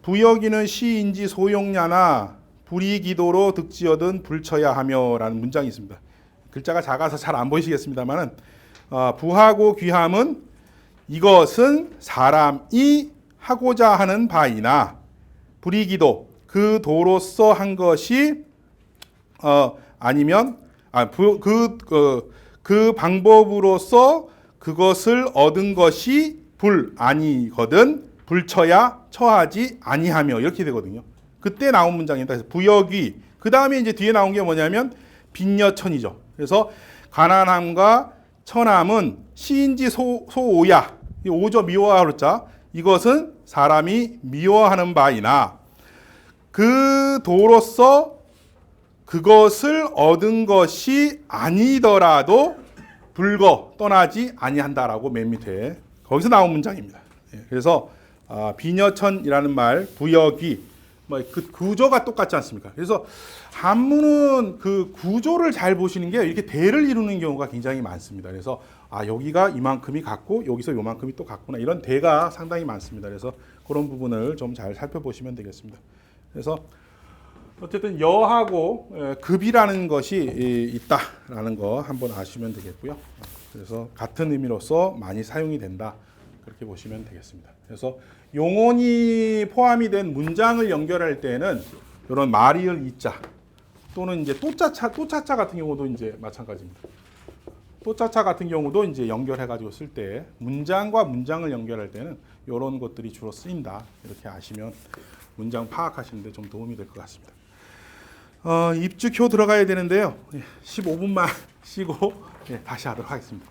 부여귀는 시인지 소용냐나 불이기도로 득지어든 불쳐야 하며라는 문장이 있습니다. 글자가 작아서 잘 안 보이시겠습니다만은 부하고 귀함은 이것은 사람이 하고자 하는 바이나 불이기도 그 도로서 한 것이 아니면 그 방법으로서 그것을 얻은 것이 불 아니거든 불쳐야 처하지 아니하며 이렇게 되거든요. 그때 나온 문장입니다. 그래서 부여귀 그 다음에 이제 뒤에 나온 게 뭐냐면 빈여천이죠. 그래서 가난함과 천함은 시인지 소오야 이 오죠 미워하는 자 이것은 사람이 미워하는 바이나 그 도로서 그것을 얻은 것이 아니더라도 불거 떠나지 아니한다라고 맨 밑에 거기서 나온 문장입니다. 그래서 빈여천이라는 말 부여귀 그 구조가 똑같지 않습니까? 그래서 한문은 그 구조를 잘 보시는 게 이렇게 대를 이루는 경우가 굉장히 많습니다. 그래서 여기가 이만큼이 같고 여기서 요만큼이 또 같구나 이런 대가 상당히 많습니다. 그래서 그런 부분을 좀 잘 살펴보시면 되겠습니다. 그래서 어쨌든 여하고 급이라는 것이 있다라는 거 한번 아시면 되겠고요. 그래서 같은 의미로서 많이 사용이 된다 그렇게 보시면 되겠습니다. 그래서 용언이 포함이 된 문장을 연결할 때는 이런 말이을 이자 또는 이제 또짜차 같은 경우도 이제 마찬가지입니다. 또짜차 같은 경우도 이제 연결해가지고 쓸 때 문장과 문장을 연결할 때는 이런 것들이 주로 쓰인다 이렇게 아시면 문장 파악하시는데 좀 도움이 될 것 같습니다. 입주효 들어가야 되는데요. 15분만 쉬고 다시 하도록 하겠습니다.